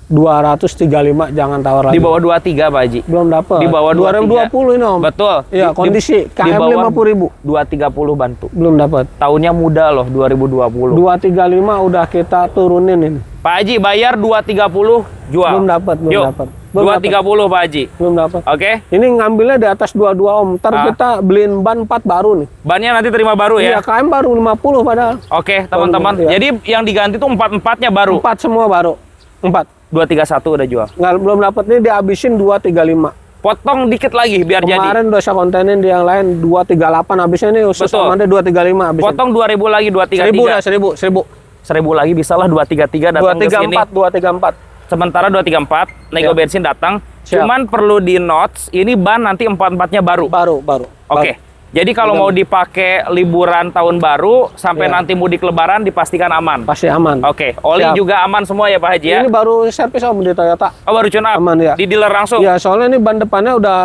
235 jangan tawar lagi. Di bawah 23, Pak Haji. Belum dapat. Di bawah 2020 ini Om. Betul. Iya, kondisi di KM bawah 50.000. 230 bantu. Belum dapat. Tahunnya muda loh, 2020. 235 udah kita turunin ini. Pak Haji bayar 230 jual. Belum dapat, belum Yuk, dapat. 230 Pak Haji. Belum dapat. Oke. Ini ngambilnya di atas 22 Om. Ntar kita beliin ban 4 baru nih. Bannya nanti terima baru Iya, ya. KM baru 50 padahal. Oke, teman-teman. Iya. Jadi yang diganti tuh 4-4-nya baru. 4 semua baru. 4. 231 udah jual. Nggak, belum dapat nih dihabisin 235. Potong dikit lagi biar jadi. Kemarin udah saya kontenin di yang lain 238 habisnya nih khusus Betul. sama dia 235 habisnya. Potong 2000 lagi 233. 1000 dah, 1000. 1000 lagi bisalah 233 datang ke sini. 234. Sementara 234 nego Ya. bensin datang. Siap. Cuman perlu di notes, ini ban nanti 44-nya baru. Baru. Oke. Jadi kalau mau dipakai liburan tahun baru sampai Ya. nanti mudik lebaran dipastikan aman. Pasti aman. Oke, oli Siap. juga aman semua ya Pak Haji ya? Ini baru servis Om di Toyota. Oh, baru tune up? Aman ya. Di dealer langsung? Ya, soalnya ini ban depannya udah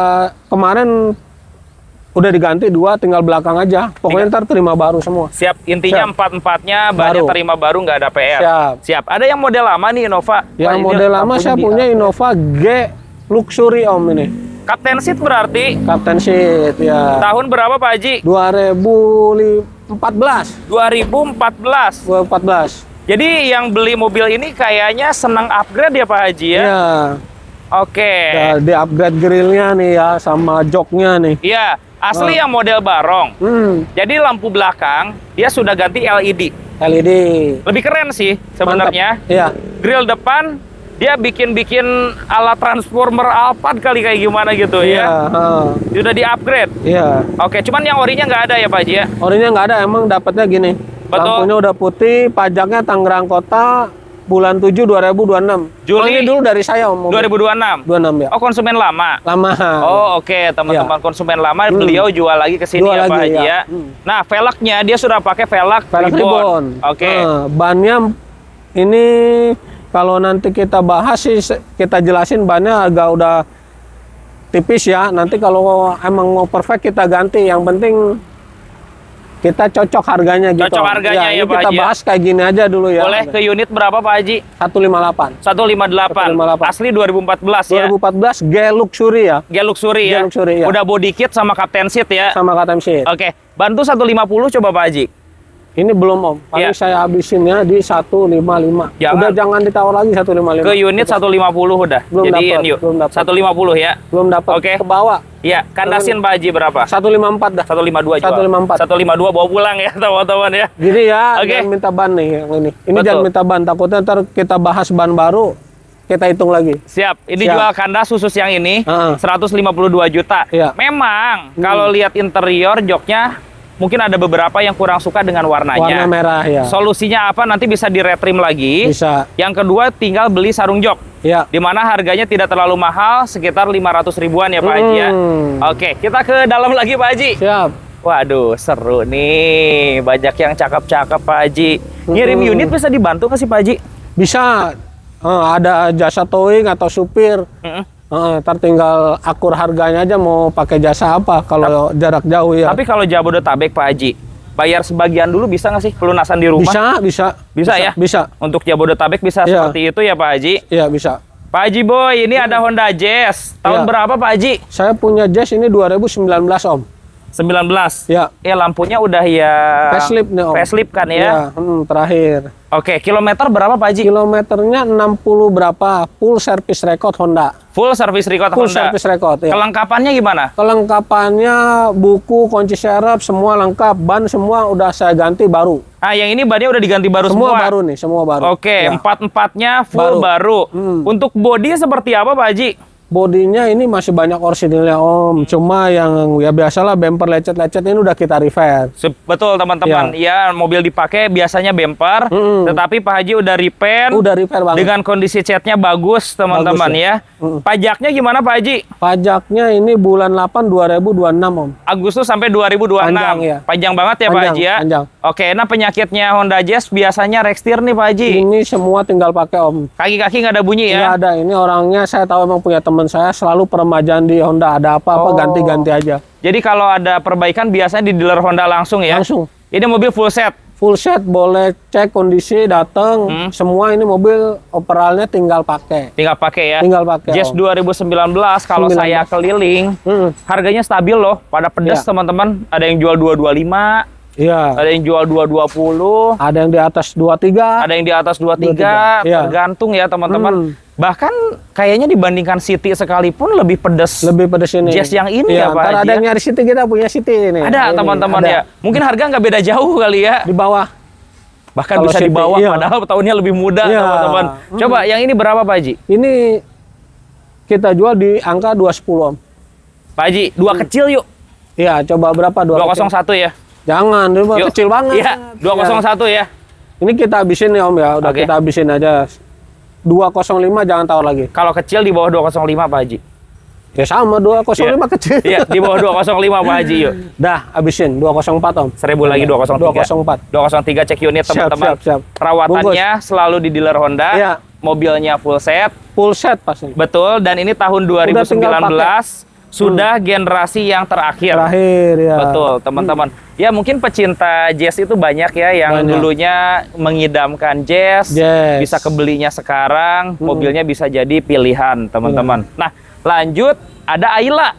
kemarin udah diganti 2, tinggal belakang aja. Pokoknya ntar terima baru semua. Siap, intinya Siap. 4-4-nya banyak Baru. terima baru, nggak ada PR. Siap. Ada yang model lama nih Innova? Yang Wah, model ini lama saya lampunya punya Innova G Luxury Om ini. Captain Seat berarti Captain Seat ya. tahun berapa Pak Haji? 2014. 2014. Jadi yang beli mobil ini kayaknya senang upgrade ya Pak Haji ya? Iya. Oke. Ya, di upgrade grillnya nih ya sama joknya nih. Iya, asli yang model barong. Jadi lampu belakang dia sudah ganti LED. LED. Lebih keren sih sebenarnya. Mantap. Iya. Grill depan dia bikin ala transformer Alphard kali kayak gimana gitu Iya. ya. Sudah di-upgrade. Iya. Oke, cuman yang orinya nggak ada ya Pak Haji ya? Orinya nggak ada, emang dapatnya gini. Betul. Lampunya udah putih, pajaknya Tangerang Kota bulan 7 2026. Juli. Oh, ini dulu dari saya Om. 2026. 26 ya. Oh, konsumen lama. Lama. Oh, oke, teman-teman konsumen lama beliau jual lagi ke sini Jual ya Pak lagi, Haji ya. ya. Nah, velgnya dia sudah pakai velg Velg ribbon. Oke. Bannya ini kalau nanti kita bahas sih kita jelasin bannya agak udah tipis ya. Nanti kalau emang mau perfect kita ganti. Yang penting kita cocok harganya gitu. Cocok harganya ya, ini Pak kita Haji ya. bahas kayak gini aja dulu ya. Boleh ke unit berapa Pak Haji? 158. 158. 158. Asli 2014 ya. 2014 G Luxury ya. G Luxury G ya. Luxury, ya. Udah body kit sama Captain Seat ya. Sama Captain Seat. Oke, bantu 150 coba Pak Haji. Ini belum Om. Paling Iya. saya habisinnya di 155. Jangan. Udah jangan ditawar lagi 155. Ke unit 150 udah. Belum Jadiin dapet, yuk. belum dapet. 150 ya. Belum dapat. Oke. Ke bawah. Iya, kandasin Pak Haji berapa? 154 dah. 152 jual. 154. 152 bawa pulang ya teman-teman ya. Gini ya, Oke. jangan minta ban nih yang ini. Ini Betul. jangan minta ban, takutnya ntar kita bahas ban baru, kita hitung lagi. Siap. Ini Siap. jual kandas khusus yang ini Heeh. 152 juta. Iya. Memang kalau lihat interior joknya mungkin ada beberapa yang kurang suka dengan warnanya. Warna merah ya. Solusinya apa? Nanti bisa diretrim lagi. Bisa. Yang kedua tinggal beli sarung jok. Ya. Di mana harganya tidak terlalu mahal, sekitar 500 ribuan ya Pak Haji ya. Oke, kita ke dalam lagi Pak Haji. Siap. Waduh, seru nih. Banyak yang cakep-cakep Pak Haji. Ngirim unit bisa dibantu nggak sih Pak Haji? Bisa. Ada jasa towing atau supir. Ntar tinggal akur harganya aja mau pakai jasa apa kalau jarak jauh ya. Tapi kalau Jabodetabek Pak Haji, bayar sebagian dulu bisa nggak sih pelunasan di rumah? Bisa ya? Bisa. Untuk Jabodetabek bisa Iya. seperti itu ya Pak Haji? Iya, bisa. Pak Haji Boy, ini ada Honda Jazz. Tahun Iya. berapa Pak Haji? Saya punya Jazz ini 2019 Om. 19. Ya. Lampunya udah ya Facelift nih Om. Facelift kan ya? Ya, terakhir. Oke, kilometer berapa Pak Haji? Kilometernya 60 berapa? Full service record Honda. Full service record Full Honda. service record ya. Kelengkapannya gimana? Kelengkapannya buku, kunci serep, semua lengkap. Ban semua udah saya ganti baru. Ah, yang ini bannya udah diganti baru semua. Semua baru nih, semua baru. Oke, Ya. empat-empatnya full baru. Untuk bodi seperti apa Pak Haji? Bodinya ini masih banyak orisinilnya Om. Cuma yang ya biasalah bumper lecet-lecet ini udah kita repair. Betul teman-teman. Ya, mobil dipakai biasanya bumper, tetapi Pak Haji udah repair. Udah repair banget. Dengan kondisi catnya bagus teman-teman ya. Pajaknya gimana Pak Haji? Pajaknya ini bulan 8 2026 Om. Agustus sampai 2026. Panjang, ya. Panjang banget ya Pak Panjang, Haji ya. panjang. Oke, nah penyakitnya Honda Jazz biasanya rekstir nih Pak Haji. Ini semua tinggal pakai Om. Kaki-kaki nggak ada bunyi ya? Nggak ada. Ini orangnya saya tahu emang punya teman saya selalu peremajaan di Honda. Ada apa-apa ganti-ganti aja. Jadi kalau ada perbaikan biasanya di dealer Honda langsung ya? Langsung. Ini mobil full set? Full set, boleh cek kondisi, datang. Semua ini mobil overallnya tinggal pakai. Tinggal pakai ya? Tinggal pakai. Jazz Om. 2019 kalau 19. saya keliling, harganya stabil loh. Pada pedas Ya. teman-teman. Ada yang jual 225, Iya. ada yang jual 220, Ada yang di atas 23. ada yang di atas 23, 23, iya. tergantung ya teman-teman. Bahkan kayaknya dibandingkan City sekalipun lebih pedas. Lebih pedes ini. Jazz yang ini ya, Iya, Pak ntar Haji ada ya? yang nyari City, kita punya City ini. Ada Ini, teman-teman ada. ya. Mungkin harga nggak beda jauh kali ya. Di bawah. Bahkan Kalau bisa di City, bawah iya. padahal tahunnya lebih muda Iya. teman-teman. Coba yang ini berapa Pak Haji? Ini kita jual di angka 210 Om. Pak Haji, dua kecil yuk. Iya, coba berapa? 201 ya. Jangan, ini mah Yuk. kecil banget. Iya, 201 ya. Ini kita habisin nih Om ya, udah Oke. kita habisin aja. 205 jangan tawar lagi. Kalau kecil di bawah 205 Pak Haji. Ya sama 205 kecil. Iya, di bawah 205 Pak Haji yuk. Dah, habisin 204 Om. 1000 lagi 203. 204. 203 cek unit Siap, teman-teman. siap, siap. Perawatannya selalu di dealer Honda. Iya. Mobilnya full set. Full set pasti. Betul, dan ini tahun Udah tinggal 2019 sudah generasi yang terakhir. Terakhir ya. Betul, teman-teman. Ya mungkin pecinta jazz itu banyak ya yang Banyak. dulunya mengidamkan jazz, Jazz. bisa kebelinya sekarang, mobilnya bisa jadi pilihan, teman-teman. Nah, lanjut ada Ayla.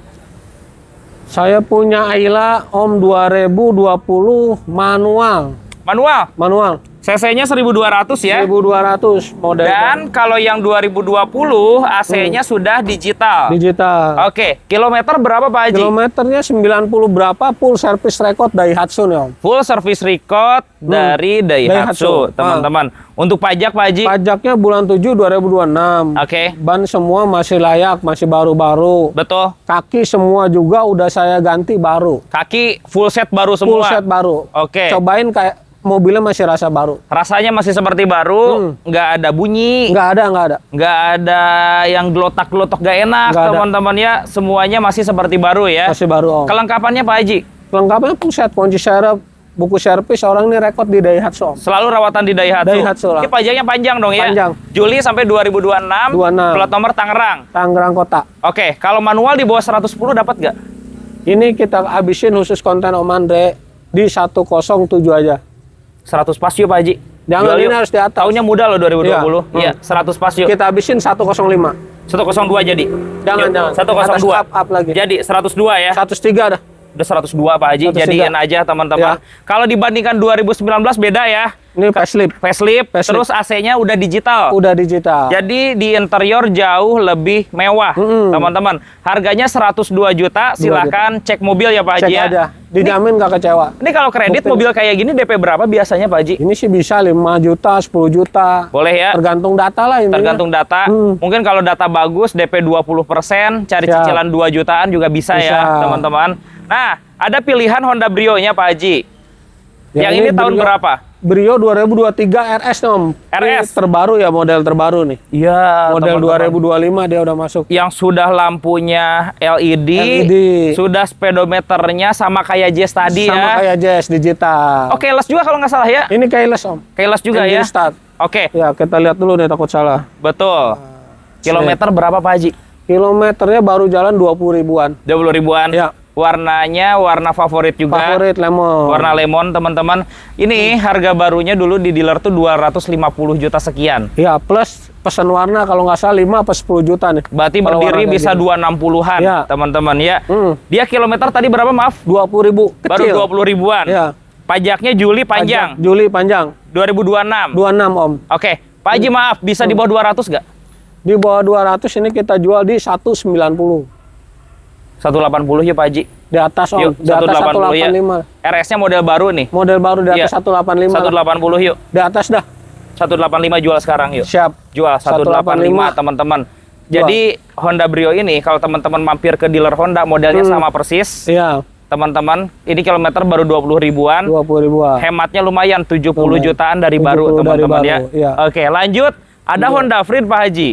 Saya punya Ayla Om 2020 manual. Manual. CC-nya 1200 ya. 1200 model Dan kalau yang 2020 AC-nya sudah digital. digital. Oke, kilometer berapa Pak Haji? Kilometernya 90 berapa, full service record Daihatsu nih Om. Full service record dari Daihatsu, Daihatsu. teman-teman. Untuk pajak Pak Haji? Pajaknya bulan 7 2026. Oke, Ban semua masih layak, masih baru-baru. betul. Kaki semua juga udah saya ganti baru. Kaki full set baru Full semua. set baru. Oke. Cobain kayak mobilnya masih rasa baru. Rasanya masih seperti baru, nggak ada bunyi, Nggak ada. nggak ada yang gelotak-gelotok gak enak, Nggak ada. teman-teman ya. Semuanya masih seperti baru ya. Masih baru Om. Kelengkapannya Pak Haji? Lengkapnya full set, kunci serep, buku servis, orang ini rekod di Daihatsu Om. Selalu rawatan di Daihatsu. Daihatsu lah. Ini pajaknya panjang dong ya? Panjang. Juli sampai 2026, 26. plat nomor Tangerang. Tangerang Kota. Oke, kalau manual di bawah 110 dapat nggak? Ini kita habisin khusus konten Om Andre di 107 aja. 100 pas yuk Pak Haji. Jangan, Jual ini yuk. harus di atas. Tahunnya muda loh 2020. Iya. Iya, 100 pas yuk. Kita habisin 105. 102 jadi. Jangan, Yuk, jangan. 102. Atas up lagi. Jadi 102 ya. 103 dah. Udah 102 Pak Haji. 103. Jadiin aja teman-teman. Ya. Kalau dibandingkan 2019 beda ya. Ini facelift. Facelift, Facelift. terus AC-nya udah digital. Udah digital. Jadi di interior jauh lebih mewah, teman-teman. Harganya 102 juta. Silakan cek mobil ya Pak Haji Cek ya. aja. Dijamin gak kecewa. Ini kalau kredit Bukti. mobil kayak gini DP berapa biasanya Pak Haji? Ini sih bisa 5 juta, 10 juta. Boleh ya. Tergantung data lah ini. Tergantung data. Mungkin kalau data bagus DP 20%, cari Siap. cicilan 2 jutaan juga bisa ya, Bisa. teman-teman. Nah, ada pilihan Honda Brio-nya Pak Haji. Yang ini tahun Brio- berapa? Brio 2023 RS Om. RS. Ini terbaru ya, model terbaru nih. Iya, Model teman-teman. 2025 dia udah masuk. Yang sudah lampunya LED, LED. sudah speedometernya sama kayak Jazz tadi Sama ya. kayak Jazz digital. Oke, keyless juga kalau nggak salah ya. Ini keyless Om. Keyless juga Engine ya. Start. Oke, Ya, kita lihat dulu nih, takut salah. betul. Kilometer berapa Pak Haji? Kilometernya baru jalan 20 ribuan. 20 ribuan. Ya. Warnanya warna favorit juga. Favorit lemon. Warna lemon, teman-teman. Ini harga barunya dulu di dealer tuh 250 juta sekian. Ya, plus pesan warna kalau nggak salah 5 apa 10 juta nih. Berarti Kalau berdiri warna bisa kayak 260-an, Ya. teman-teman ya. Dia kilometer tadi berapa, maaf? 20.000 Baru kecil. 20 ribuan. Ya. Pajaknya Juli panjang. Juli panjang. 2026. 26 Om. Oke, Pak Haji maaf, bisa di bawah 200 nggak? Di bawah 200 ini kita jual di 190. 180 ya Pak Haji. Di atas Om. Yuk, Di atas 180 ya. 185. RS-nya model baru nih. Model baru di atas Iya. 185. 180 yuk. Di atas dah. 185 jual sekarang yuk. Siap. Jual 185 teman-teman. Jadi Honda Brio ini kalau teman-teman mampir ke dealer Honda modelnya sama persis. Iya. Teman-teman, ini kilometer baru 20 ribuan. 20 ribuan. Hematnya lumayan 70 Lumayan. jutaan dari 70 baru dari teman-teman ya. baru, iya. Oke, lanjut. Ada Honda Freed Pak Haji.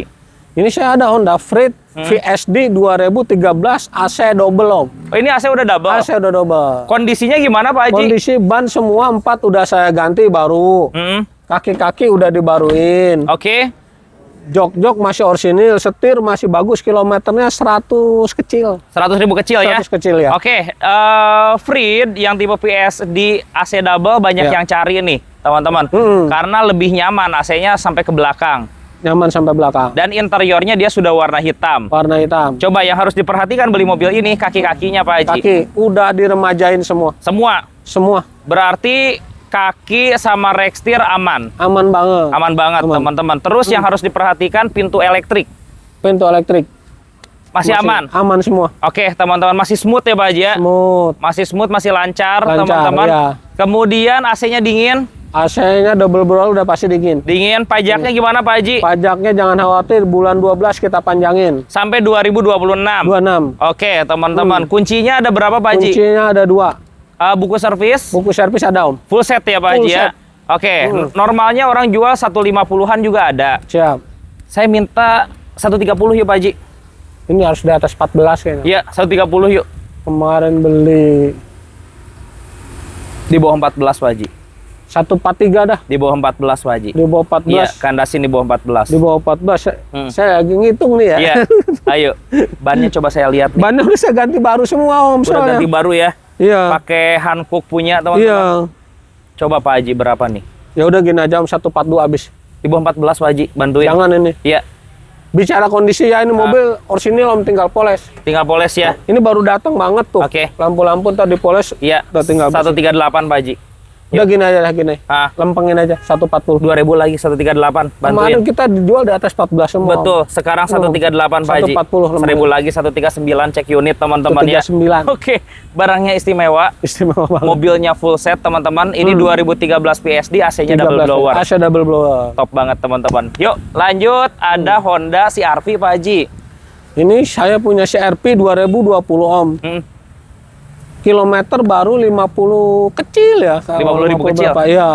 Ini saya ada Honda Freed VSD 2013 AC double Om. Oh, ini AC udah double. AC udah double. Kondisinya gimana Pak Haji? Kondisi ban semua 4 udah saya ganti baru. Kaki-kaki udah dibaruin. Oke. Jok-jok masih orisinil, setir masih bagus, kilometernya 100 kecil. 100.000 kecil ya? 100 kecil ya. Oke, Freed yang tipe PSD AC double banyak Ya. yang cari nih, teman-teman. Karena lebih nyaman AC-nya sampai ke belakang. Nyaman sampai belakang. Dan interiornya dia sudah warna hitam. Warna hitam. Coba yang harus diperhatikan beli mobil ini kaki-kakinya Pak Haji. Kaki udah diremajain semua. Semua. Semua Berarti kaki sama rekstir aman. aman banget. Aman banget Aman. teman-teman. Terus yang harus diperhatikan pintu elektrik. Pintu elektrik Masih aman. Aman semua. Oke, teman-teman masih smooth ya Pak Haji ya? Smooth. Masih smooth, masih lancar, Lancar, teman-teman. ya. Kemudian AC-nya dingin. AC-nya double barrel udah pasti dingin. Dingin, pajaknya gimana Pak Haji? Pajaknya jangan khawatir, bulan 12 kita panjangin. Sampai 2026. 26. Oke, teman-teman. Kuncinya ada berapa Pak Haji? Kuncinya ada 2. Buku servis? Buku servis ada Om. Full set ya Pak Full Haji ya? set. Oke, normalnya orang jual 150-an juga ada. Siap. Saya minta 130 yuk Pak Haji. Ini harus di atas 14 kayaknya. Iya, 130 yuk. Kemarin beli Di bawah 14 Pak Haji. 143 dah. Di bawah 14 Pak Haji. Di bawah 14. Iya, kandasin di bawah 14. Di bawah 14. Saya lagi ngitung nih ya. Iya. Ayo, bannya coba saya lihat nih. Bannya udah saya ganti baru semua Om Udah soalnya. ganti baru ya. Iya. Pakai Hankook punya teman-teman. Iya. Coba Pak Haji berapa nih? Ya udah gini aja Om, 142 habis. Di bawah 14 Pak Haji, bantuin. Jangan ini. Iya, Bicara kondisi ya, ini mobil orisinil Om, tinggal poles. tinggal poles ya. Ini baru datang banget tuh. Oke. Lampu-lampu tadi poles. Iya, Udah tinggal 138 Pak Haji. Udah gini aja lah gini. Lempengin aja 140. 2000 lagi 138, Kemarin bantuin. kita dijual di atas 14 semua. Om. Betul, sekarang 138 Pak Haji. 140 1000 lagi 139 cek unit teman-teman ya. 139. Oke, barangnya istimewa. Istimewa banget. Mobilnya full set teman-teman. Ini 2013 PSD, AC-nya double 13. blower. AC double blower. Top banget teman-teman. Yuk, lanjut. Ada Honda CR-V Pak Haji. Ini saya punya CR-V 2020 Om. Kilometer baru 50 kecil ya. 50.000 kecil. Berapa? Iya.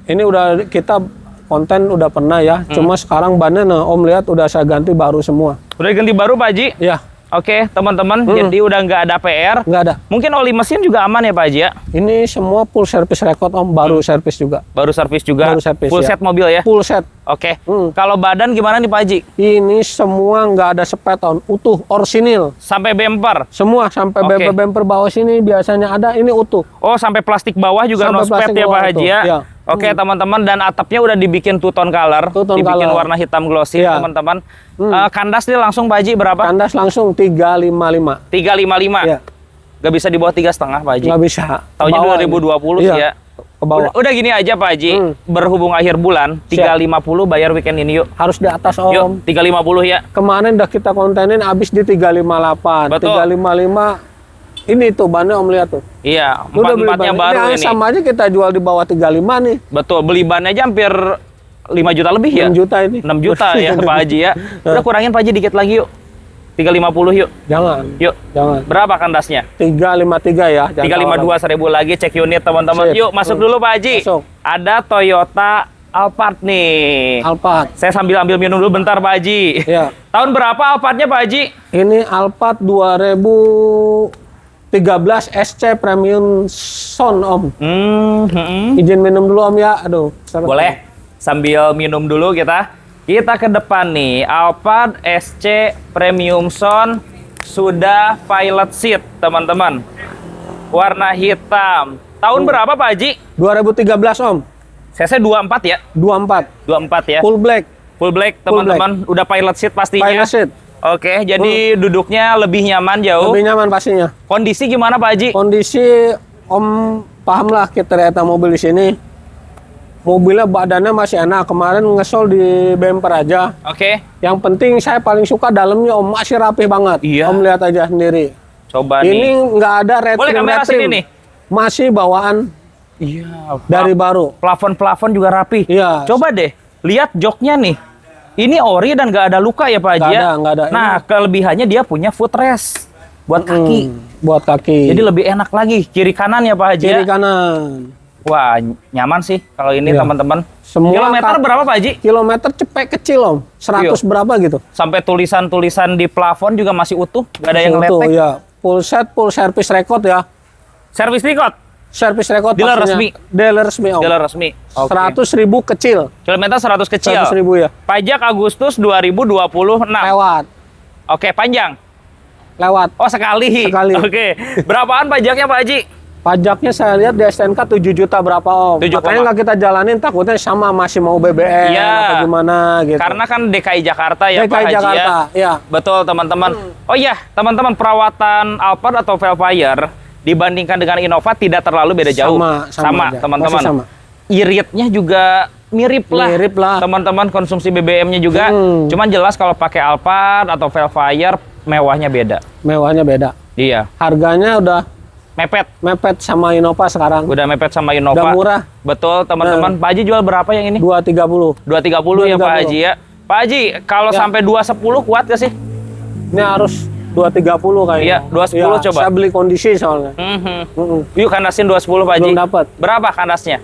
Ini udah kita konten udah pernah ya. Cuma sekarang bannya nah, Om lihat udah saya ganti baru semua. Udah ganti baru Pak Haji? Ya, Oke, teman-teman. Jadi udah nggak ada PR. nggak ada. Mungkin oli mesin juga aman ya Pak Haji ya? Ini semua full service record Om, baru servis juga. Baru servis juga. Baru servis, Full ya. set mobil ya? Full set. Oke. Kalau badan gimana nih Pak Haji? Ini semua nggak ada sepet Om, utuh, orisinil. Sampai bumper? Semua sampai Oke. bemper-bemper bawah sini biasanya ada, ini utuh. Oh, sampai plastik bawah juga Sampai no spet plastik ya Pak bawah Haji tuh, ya? ya. Oke teman-teman, dan atapnya udah dibikin two tone color. Two tone dibikin color. warna hitam glossy Ya. teman-teman. Kandas nih langsung Pak Haji berapa? Kandas langsung 355. 355. Iya. Gak bisa di bawah 3,5 Pak Haji? Nggak bisa. Tahunnya Ke bawah 2020 ini. sih Iya, ya. ke bawah. Udah gini aja Pak Haji, berhubung akhir bulan, 350 bayar weekend ini yuk. Harus di atas Om. Yuk, 350 ya. Kemarin udah kita kontenin habis di 358. Betul. 355. Ini tuh bannya Om lihat tuh. Iya, Udah beli empat-empatnya ban. baru Ini ini. sama aja kita jual di bawah 35 nih. Betul, beli bannya aja hampir 5 juta lebih ya? 6 juta ini. 6 juta ya Pak Haji ya. Udah kurangin Pak Haji dikit lagi yuk. 350 yuk. Jangan. Yuk. Jangan. Berapa kandasnya? 353 ya. jangan 352 1000 lagi cek unit teman-teman. Sip. Yuk masuk dulu Pak Haji. Masuk. Ada Toyota Alphard nih. Alphard. Saya sambil ambil minum dulu bentar Pak Haji. Ya. Tahun berapa Alphardnya Pak Haji? Ini Alphard 2013 SC Premium Son Om. Izin minum dulu Om ya. Aduh. Boleh. Sambil minum dulu kita. Kita ke depan nih. Alphard SC Premium Son sudah pilot seat teman-teman. Warna hitam. Tahun berapa Pak Haji? 2013 Om. CC 24 ya? 24. 24 ya. Full black. Full black, teman-teman. Udah pilot seat pastinya. Pilot seat. Oke, jadi duduknya lebih nyaman jauh. Lebih nyaman pastinya. Kondisi gimana Pak Haji? Kondisi Om paham lah kita ternyata mobil di sini. Mobilnya badannya masih enak. Kemarin ngesol di bumper aja. Oke. Yang penting saya paling suka dalamnya Om, masih rapih banget. Iya. Om lihat aja sendiri. Coba Ini nih. nggak ada red Boleh trim, kamera red trim. sini nih. Masih bawaan Iya. dari baru. Plafon juga rapi. Iya. Coba deh, lihat joknya nih. Ini ori dan nggak ada luka ya Pak Haji? Nggak ya? ada, nggak ada. Nah, kelebihannya dia punya footrest buat kaki. Buat kaki. Jadi lebih enak lagi. Kiri kanan ya Pak Haji? kiri ya? kanan. Wah, nyaman sih kalau ini Iya. teman-teman. Semua Kilometer berapa Pak Haji? Kilometer cepet kecil Om. 100 Iya. berapa gitu. Sampai tulisan-tulisan di plafon juga masih utuh, nggak ada yang Itu, letek. ya. Full set, full service record ya. Servis record, Service record Dealer pastinya. Dealer resmi Om. dealer resmi. Oke. 100.000 kecil. Kilometer 100 kecil. 100.000 ya. Pajak Agustus 2026. Lewat. Oke, panjang. Lewat. Oh, sekali. Sekali. Oke. Berapaan pajaknya Pak Haji? Pajaknya saya lihat di STNK 7 juta berapa Om. 7, Makanya nggak kita jalanin takutnya sama masih mau BBM Iya. atau gimana gitu. Karena kan DKI Jakarta ya DKI Pak Haji Jakarta, ya. Betul teman-teman. Oh iya, teman-teman, perawatan Alphard atau Velfire dibandingkan dengan Innova tidak terlalu beda jauh. Sama aja. Teman-teman. Masih sama. Iritnya juga mirip lah. Teman-teman, konsumsi BBM-nya juga. Cuman jelas kalau pakai Alphard atau Velfire mewahnya beda. Mewahnya beda. Iya. Harganya udah Mepet sama Innova sekarang. udah mepet sama Innova. Udah murah. Betul teman-teman. Pak Haji jual berapa yang ini? 230. 230 ya Pak Haji ya. Pak Haji, kalau Ya. sampai 210 kuat gak sih? Ini harus 230 kayaknya. Iya, 210 coba. Saya beli kondisi soalnya. Yuk kandasin 210 Pak Haji. Belum dapat. Berapa kandasnya?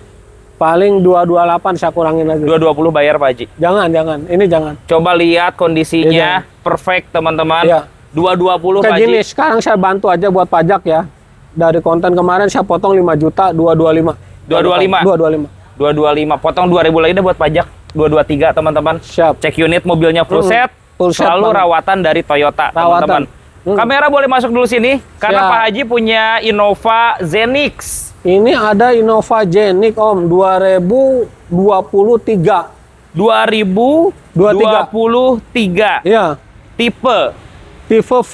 Paling 228 saya kurangin lagi. 220 bayar Pak Haji. Jangan. Ini jangan. Coba lihat kondisinya Iya, perfect teman-teman. Iya. 220 Pak Kayak gini, Haji. sekarang saya bantu aja buat pajak ya. Dari konten kemarin saya potong 5 juta, 225. 225. 225. 225. Potong 2000 lagi deh buat pajak. 223 teman-teman. Siap. Cek unit mobilnya full set. Full set Selalu banget. rawatan dari Toyota Rawatan. teman-teman. Kamera boleh masuk dulu sini karena Siap. Pak Haji punya Innova Zenix. Ini ada Innova Zenix Om, 2023. 2023. Iya. Tipe. Tipe V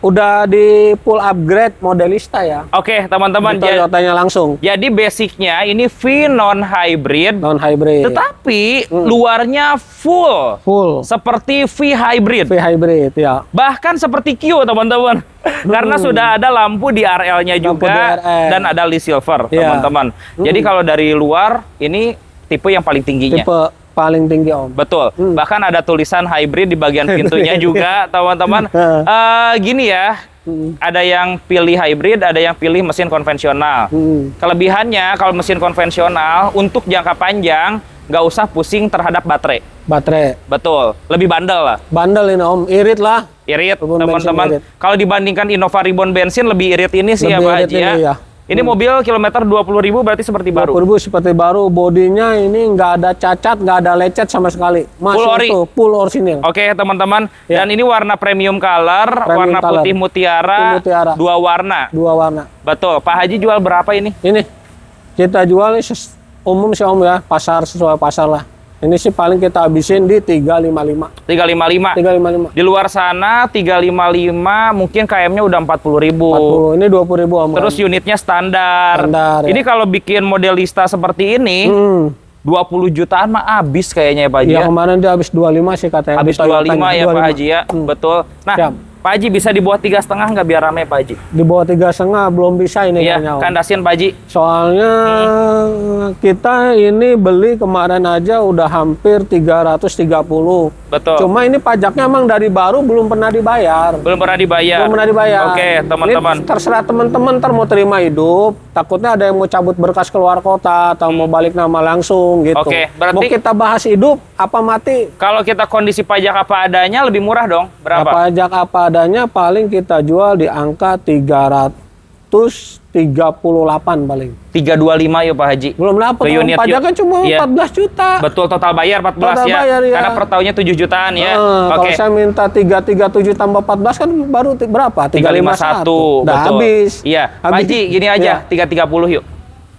udah di full upgrade modelista ya. Oke, teman-teman. Di Toyotanya langsung. Jadi basicnya ini V non-hybrid. Non-hybrid. Tetapi luarnya full. Full. Seperti V hybrid. V hybrid ya. Bahkan seperti Q, teman-teman. Karena sudah ada lampu di RL-nya Lampu juga. DRL. Dan ada list silver, Iya. teman-teman. Jadi kalau dari luar, ini tipe yang paling tingginya. Tipe paling tinggi Om. Betul. Bahkan ada tulisan hybrid di bagian pintunya juga, teman-teman. Gini ya, ada yang pilih hybrid, ada yang pilih mesin konvensional. Kelebihannya kalau mesin konvensional untuk jangka panjang nggak usah pusing terhadap baterai. Baterai. Betul. Lebih bandel lah. Bandel ini Om, irit lah. Irit, Ribbon bensin teman-teman. irit. Kalau dibandingkan Innova Ribbon bensin lebih irit ini sih ya Lebih Pak irit Haji ya. ini, ya. Ini mobil kilometer 20.000 berarti seperti baru. 40.000 seperti baru, bodinya ini nggak ada cacat, nggak ada lecet sama sekali. Masih Full ori. utuh, full orisinil. Oke teman-teman, Ya. dan ini warna premium color, Premium warna color. putih mutiara, Putih mutiara. 2 warna. 2 warna. Betul. Pak Haji jual berapa ini? Ini kita jual umum sih Om ya, pasar sesuai pasar lah. Ini sih paling kita habisin di 355. 355. 355. Di luar sana 355 mungkin KM-nya udah 40.000. 40. Ini 20.000 Om. Terus unitnya standar. Standar, ya. Ini kalau bikin modelista seperti ini 20 jutaan mah habis kayaknya ya Pak Haji. Iya Ya. kemarin dia habis 25 sih katanya. Habis Di Toyotanya, 25 ya Pak Haji ya. Betul. Nah, Siap. Pak Haji bisa di bawah 3,5 nggak biar rame Pak Haji? Di bawah 3,5 belum bisa ini Iya, kayaknya Om. kandasin Pak Haji. Soalnya kita ini beli kemarin aja udah hampir 330. Betul. Cuma ini pajaknya emang dari baru belum pernah dibayar. Belum pernah dibayar. Belum pernah dibayar. Oke, teman-teman. Ini terserah teman-teman ntar mau terima hidup. Takutnya ada yang mau cabut berkas keluar kota atau mau balik nama langsung gitu. Oke, berarti- mau kita bahas hidup apa mati? Kalau kita kondisi pajak apa adanya lebih murah dong. Berapa? Pajak apa adanya paling kita jual di angka 338 paling. 325 ya Pak Haji. Belum dapat. Ke unit Pajaknya yuk. cuma Iya. 14 juta. Betul, total bayar 14 Total ya. bayar, ya. Karena per tahunnya 7 jutaan ya. Kalau saya minta 337 tambah 14 kan baru berapa? 351. Udah betul. habis. Iya. Pak Habis. Haji, gini aja, Iya. 330 yuk.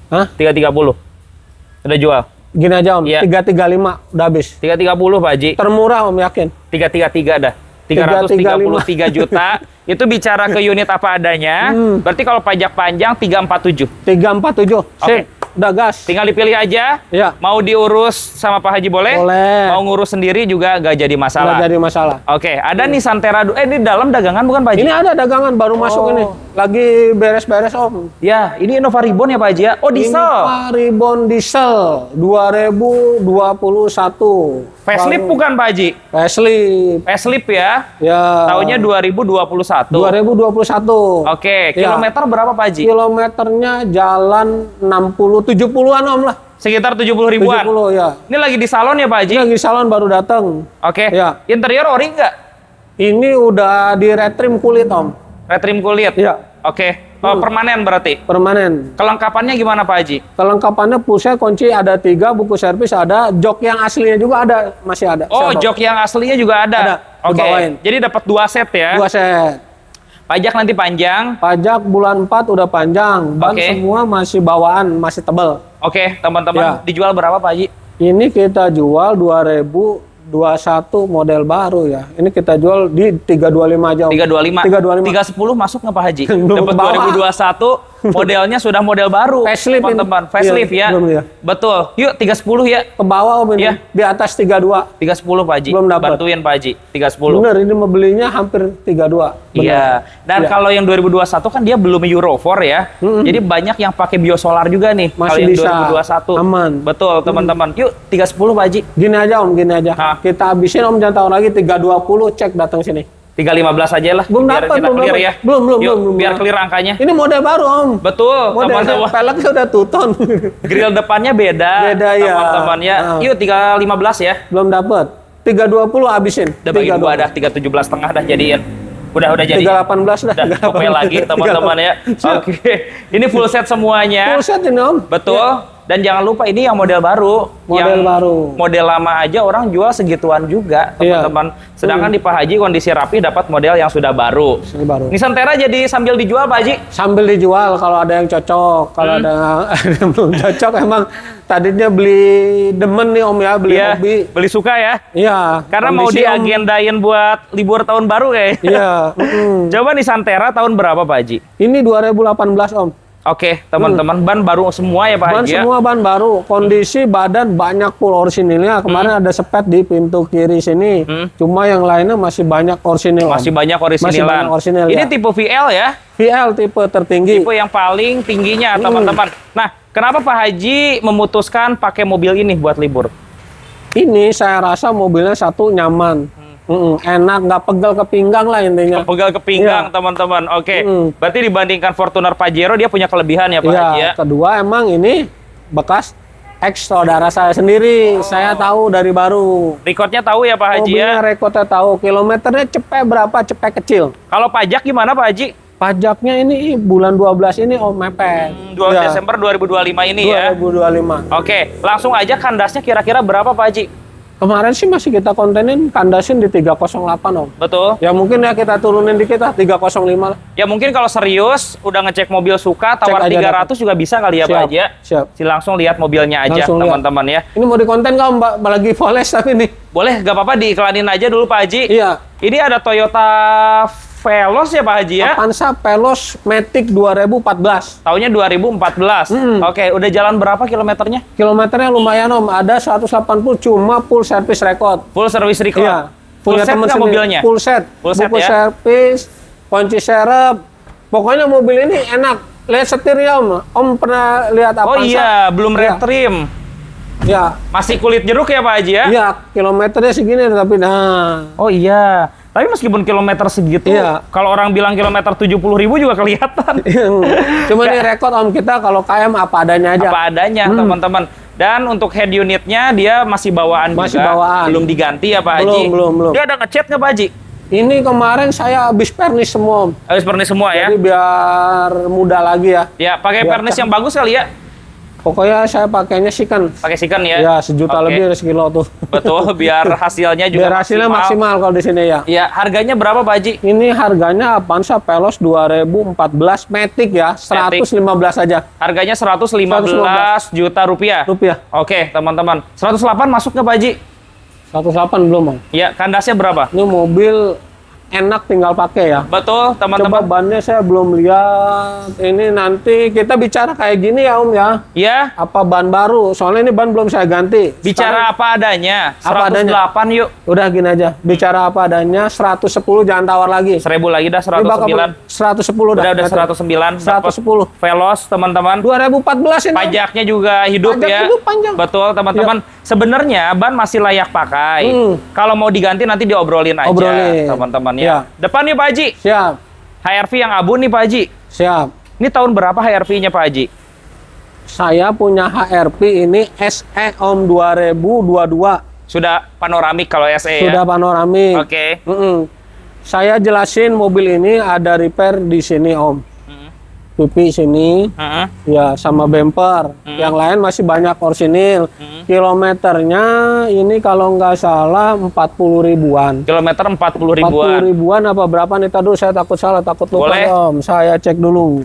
Hah? 330. Udah jual. Gini aja Om, Iya. 335 udah habis. 330 Pak Haji. Termurah Om, yakin. 333 dah. 333 juta. Itu bicara ke unit apa adanya. Berarti kalau pajak panjang 347. 347. Sip, udah gas. Tinggal dipilih aja. Iya. Mau diurus sama Pak Haji boleh? Boleh. Mau ngurus sendiri juga nggak jadi masalah. Nggak jadi masalah. Oke, ada nih Santera. Ini dalam dagangan bukan Pak Haji? Ini ada dagangan baru masuk ini. Lagi beres-beres Om. Ya, ini Innova Ribbon ya Pak Haji ya? Oh, diesel. Ini Ribbon diesel 2021. Facelift bukan Pak Haji? Facelift. Facelift ya? Ya. Tahunnya 2021. 2021. Oke, Ya. kilometer berapa Pak Haji? Kilometernya jalan 70-an Om lah. Sekitar 70 ribuan. 70 ya. Ini lagi di salon ya Pak Haji? Ini lagi salon baru datang. Oke. Ya. Interior ori nggak? Ini udah di retrim kulit Om. Retrim kulit? Iya. Oke. Oh, permanen berarti? Permanen. Kelengkapannya gimana Pak Haji? Kelengkapannya pusat kunci ada 3, buku servis ada, jok yang aslinya juga ada, masih ada. Oh, Siapa? jok yang aslinya juga ada? Ada, Oke. dibawain. Jadi dapat 2 set ya? 2 set. Pajak nanti panjang. Pajak bulan 4 udah panjang, ban Oke. semua masih bawaan, masih tebal. Oke, teman-teman. Ya. Dijual berapa Pak Haji? Ini kita jual 2021 model baru ya. Ini kita jual di 325 aja. Om. 325. 325. 310 masuk nggak Pak Haji? Belum Dapat kebawa. 2021, modelnya sudah model baru. Facelift ini. teman-teman. Facelift Iya, ya. belum ya. Betul. Yuk 310 ya. Ke bawah Om ini, Iya. di atas 32. 310 Pak Haji. Belum dapat. Bantuin Pak Haji. 310. Bener, ini mau belinya hampir 32. Bener. Iya. Dan Iya. kalau yang 2021 kan dia belum Euro 4 ya. Jadi banyak yang pakai biosolar juga nih. Kalau Masih yang bisa. 2021. Aman. Betul, teman-teman. Yuk 310 Pak Haji. Gini aja Om, gini aja. Hah? Kita habisin Om, jangan tahu lagi 320, cek datang sini. 315 aja lah. Belum biar dapat, kita belum clear dapat. ya. Belum, Yuk, belum. biar clear angkanya. Ini model baru Om. Betul, Modelnya teman-teman. peleknya udah tuton. Grill depannya beda. Beda, ya. Teman-teman ya. Ah. Yuk 315 ya. Belum dapat. 320 habisin. Udah bagi dua dah 317 setengah dah jadiin. Udah jadi. 318 dah. Udah kopel lagi teman-teman ya. Oke. Ini full set semuanya. Full set ini Om. Betul. Dan jangan lupa ini yang model baru. Model Yang baru. Model lama aja orang jual segituan juga, Iya. teman-teman. Sedangkan di Pak Haji kondisi rapi dapat model yang sudah baru. Ini baru. Ini Santera jadi sambil dijual Pak Haji. Sambil dijual kalau ada yang cocok. Kalau ada yang belum cocok emang tadinya beli demen nih Om ya, beli Iya, hobi. beli suka ya. Iya. Karena mau kondisi, Om. diagendain buat libur tahun baru kayak. Iya. Coba nih Santera tahun berapa Pak Haji? Ini 2018 Om. Oke, teman-teman, ban baru semua ya Pak Ban Haji ya? semua ban baru. Kondisi badan banyak full orisinilnya. Kemarin ada sepet di pintu kiri sini. Cuma yang lainnya masih banyak orisinil. Om. Masih banyak Masih orisinilan. banyak orisinil, Ini ya. tipe VL ya? VL tipe tertinggi. Tipe yang paling tingginya teman-teman. Nah, kenapa Pak Haji memutuskan pakai mobil ini buat libur? Ini saya rasa mobilnya satu nyaman. Enak, nggak pegel ke pinggang lah intinya. Pegal ke pinggang Iya. teman-teman. Oke. Berarti dibandingkan Fortuner Pajero dia punya kelebihan ya Pak Haji ya? Iya, kedua emang ini bekas ex saudara saya sendiri. Saya tahu dari baru. Recordnya tahu ya Pak Haji ya? Mobilnya rekodnya tahu. Kilometernya cepet berapa? Cepet kecil. Kalau pajak gimana Pak Haji? Pajaknya ini bulan 12 ini mepet. 2 Iya, Desember 2025 ini ya? 2025. Oke, langsung aja kandasnya kira-kira berapa Pak Haji? Kemarin sih masih kita kontenin kandasin di 308 Om. Betul. Ya mungkin ya kita turunin dikit lah 305 lah. Ya mungkin kalau serius udah ngecek mobil suka tawar Cek aja 300 juga bisa kali ya Pak Siap, Haji ya? siap. Si langsung lihat mobilnya aja Langsung lihat. teman-teman ya. Ini mau dikonten nggak Mbak? Lagi Voles tapi nih. Boleh, gak apa-apa diiklanin aja dulu Pak Haji. Iya. Ini ada Toyota Veloz ya Pak Haji ya? Avanza Veloz Matic 2014. Tahunnya 2014. Oke, udah jalan berapa kilometernya? Kilometernya lumayan Om, ada 180 cuma full service record. Full service record. Iya. Full Punya set temen nggak sendiri. mobilnya? Full set. Full set Buku ya? servis, kunci serep. Pokoknya mobil ini enak. Lihat setirnya Om. Om pernah lihat Avanza? Oh iya, belum Iya. red trim. Ya. Masih kulit jeruk ya Pak Haji ya? Iya, kilometernya segini tapi nah. Oh iya. Tapi meskipun kilometer segitu, Iya. kalau orang bilang kilometer 70.000 juga kelihatan. Cuma ini rekod Om kita kalau KM apa adanya aja. Apa adanya teman-teman. Dan untuk head unitnya dia masih bawaan Masih juga. bawaan. Belum diganti ya Pak Haji? Belum. Dia ada ngecat nggak Pak Haji? Ini kemarin saya habis pernis semua Om. Habis pernis semua ya? Jadi biar mudah lagi ya. Ya, pakai Biar pernis yang bagus kali ya? Pokoknya saya pakainya Sikan. Pakai Sikan ya? Ya, 1 juta lebih dari sekilo tuh. Betul, biar hasilnya juga biar hasilnya maksimal kalau di sini ya. Ya, harganya berapa Pak Haji? Ini harganya Avanza Veloz 2014 Matic ya, 115 aja. Harganya 115 juta rupiah. Oke, teman-teman. 108 masuk nggak Pak Haji? 108 belum, Bang. Ya, kandasnya berapa? Ini mobil enak tinggal pakai ya. Betul, teman-teman. Coba bannya saya belum lihat. Ini nanti kita bicara kayak gini ya, Om ya. Ya. Apa ban baru? Soalnya ini ban belum saya ganti. Bicara apa adanya. 108 apa adanya? Yuk. Udah gini aja. Bicara apa adanya. 110 jangan tawar lagi. 1000 lagi dah 109. 110 dah. Udah 109. 110. Veloz, teman-teman. 2014 ini. Pajaknya juga hidup Pajak ya. hidup panjang. Betul, teman-teman. Ya. Sebenarnya ban masih layak pakai. Kalau mau diganti nanti diobrolin aja, teman-teman ya. Depan nih Pak Haji. Siap. HRV yang abu nih Pak Haji. Siap. Ini tahun berapa HRV-nya Pak Haji? Saya punya HRV ini SE Om 2022. Sudah panoramik kalau SE ya? Sudah panoramik. Oke. Saya jelasin mobil ini ada repair di sini Om. Pipi sini, ya sama bumper. Yang lain masih banyak orsinil. Kilometernya ini kalau nggak salah 40 ribuan. Kilometer 40 ribuan. 40 ribuan apa berapa nih? Tadi saya takut salah, takut lupa. Boleh. Om. Saya cek dulu.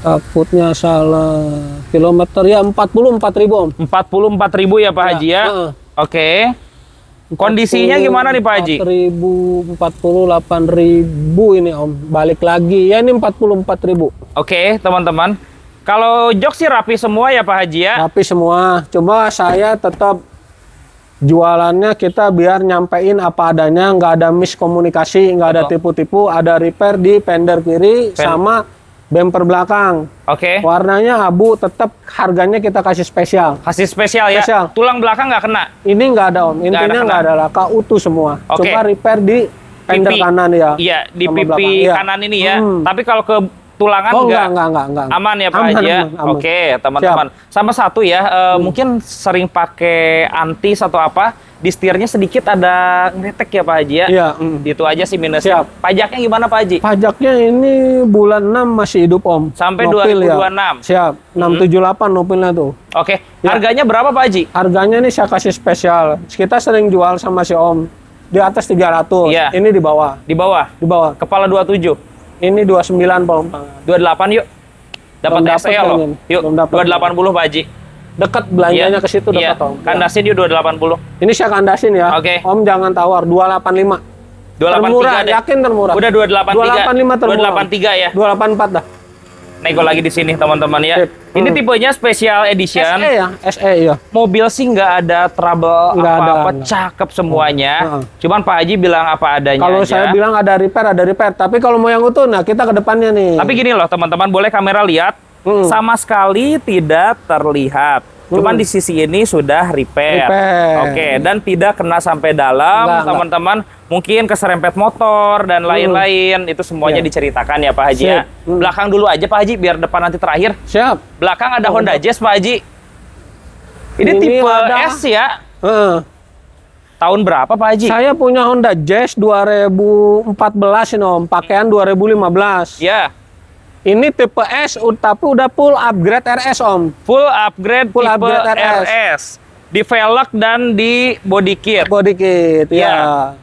Takutnya salah. Kilometer ya 44 ribu Om. 44 ribu ya Pak Haji ya? Oke. Kondisinya gimana nih Pak Haji? 48.000 ini Om. Balik lagi ya, ini 44.000. Oke, teman-teman. Kalau jok sih rapi semua ya Pak Haji ya? Rapi semua. Coba saya tetap jualannya kita biar nyampein apa adanya, nggak ada miskomunikasi, nggak ada tipu-tipu, ada repair di fender kiri sama bumper belakang. Oke. Warnanya abu, tetap harganya kita kasih spesial. Kasih spesial ya? Spesial. Tulang belakang nggak kena? Ini nggak ada Om, intinya nggak ada laka, utuh semua. Oke. Coba repair di fender Pipi. kanan ya. Iya, di sama pipi belakang. Iya. kanan ini ya. Tapi kalau ke tulangan enggak. Aman ya Pak Haji ya? Aman. Oke, teman-teman. Sama satu ya, mungkin sering pakai antis atau apa, di setirnya sedikit ada ngetek ya Pak Haji ya? Iya. Itu aja sih minusnya. Siap. Pajaknya gimana Pak Haji? Pajaknya ini bulan 6 masih hidup Om. Sampai Nopil 2026. Ya. Siap. 678 nopilnya tuh. Oke. Ya. Harganya berapa Pak Haji? Harganya nih saya kasih spesial. Kita sering jual sama si Om di atas 300. Iya. Ini di bawah. Di bawah. Di bawah. Kepala 27. Ini 29 Om. 28 yuk. Dapat SE loh. Yuk. 280 Pak Haji. Dekat belanjanya ke situ dekat Om. Kandasin dia 280. Ini saya kandasin ya. Oke. Om jangan tawar 285. 283 termurah, deh. yakin termurah. Udah 285. 285 termurah. 283 ya. 284 dah. Nego lagi di sini teman-teman ya. Sip. Ini tipenya special edition. SE ya, SE ya. Mobil sih nggak ada trouble Nggak ada, apa-apa, nggak. cakep semuanya. Cuman Pak Haji bilang apa adanya Kalau aja. saya bilang ada repair. Tapi kalau mau yang utuh, nah kita ke depannya nih. Tapi gini loh teman-teman, boleh kamera lihat. Sama sekali tidak terlihat. Cuman di sisi ini sudah repair. Oke, dan tidak kena sampai dalam, teman-teman. Mungkin keserempet motor dan lain-lain. Itu semuanya diceritakan ya Pak Haji ya. Belakang dulu aja Pak Haji, biar depan nanti terakhir. Siap. Belakang ada Honda Jazz Pak Haji. Ini tipe S ya. Tahun berapa Pak Haji? Saya punya Honda Jazz 2014 ini Om, pakaian 2015. Ya. Ini tipe S, tapi udah full upgrade RS Om. Full upgrade Full tipe upgrade RS. Di velg dan di body kit. Body kit, ya.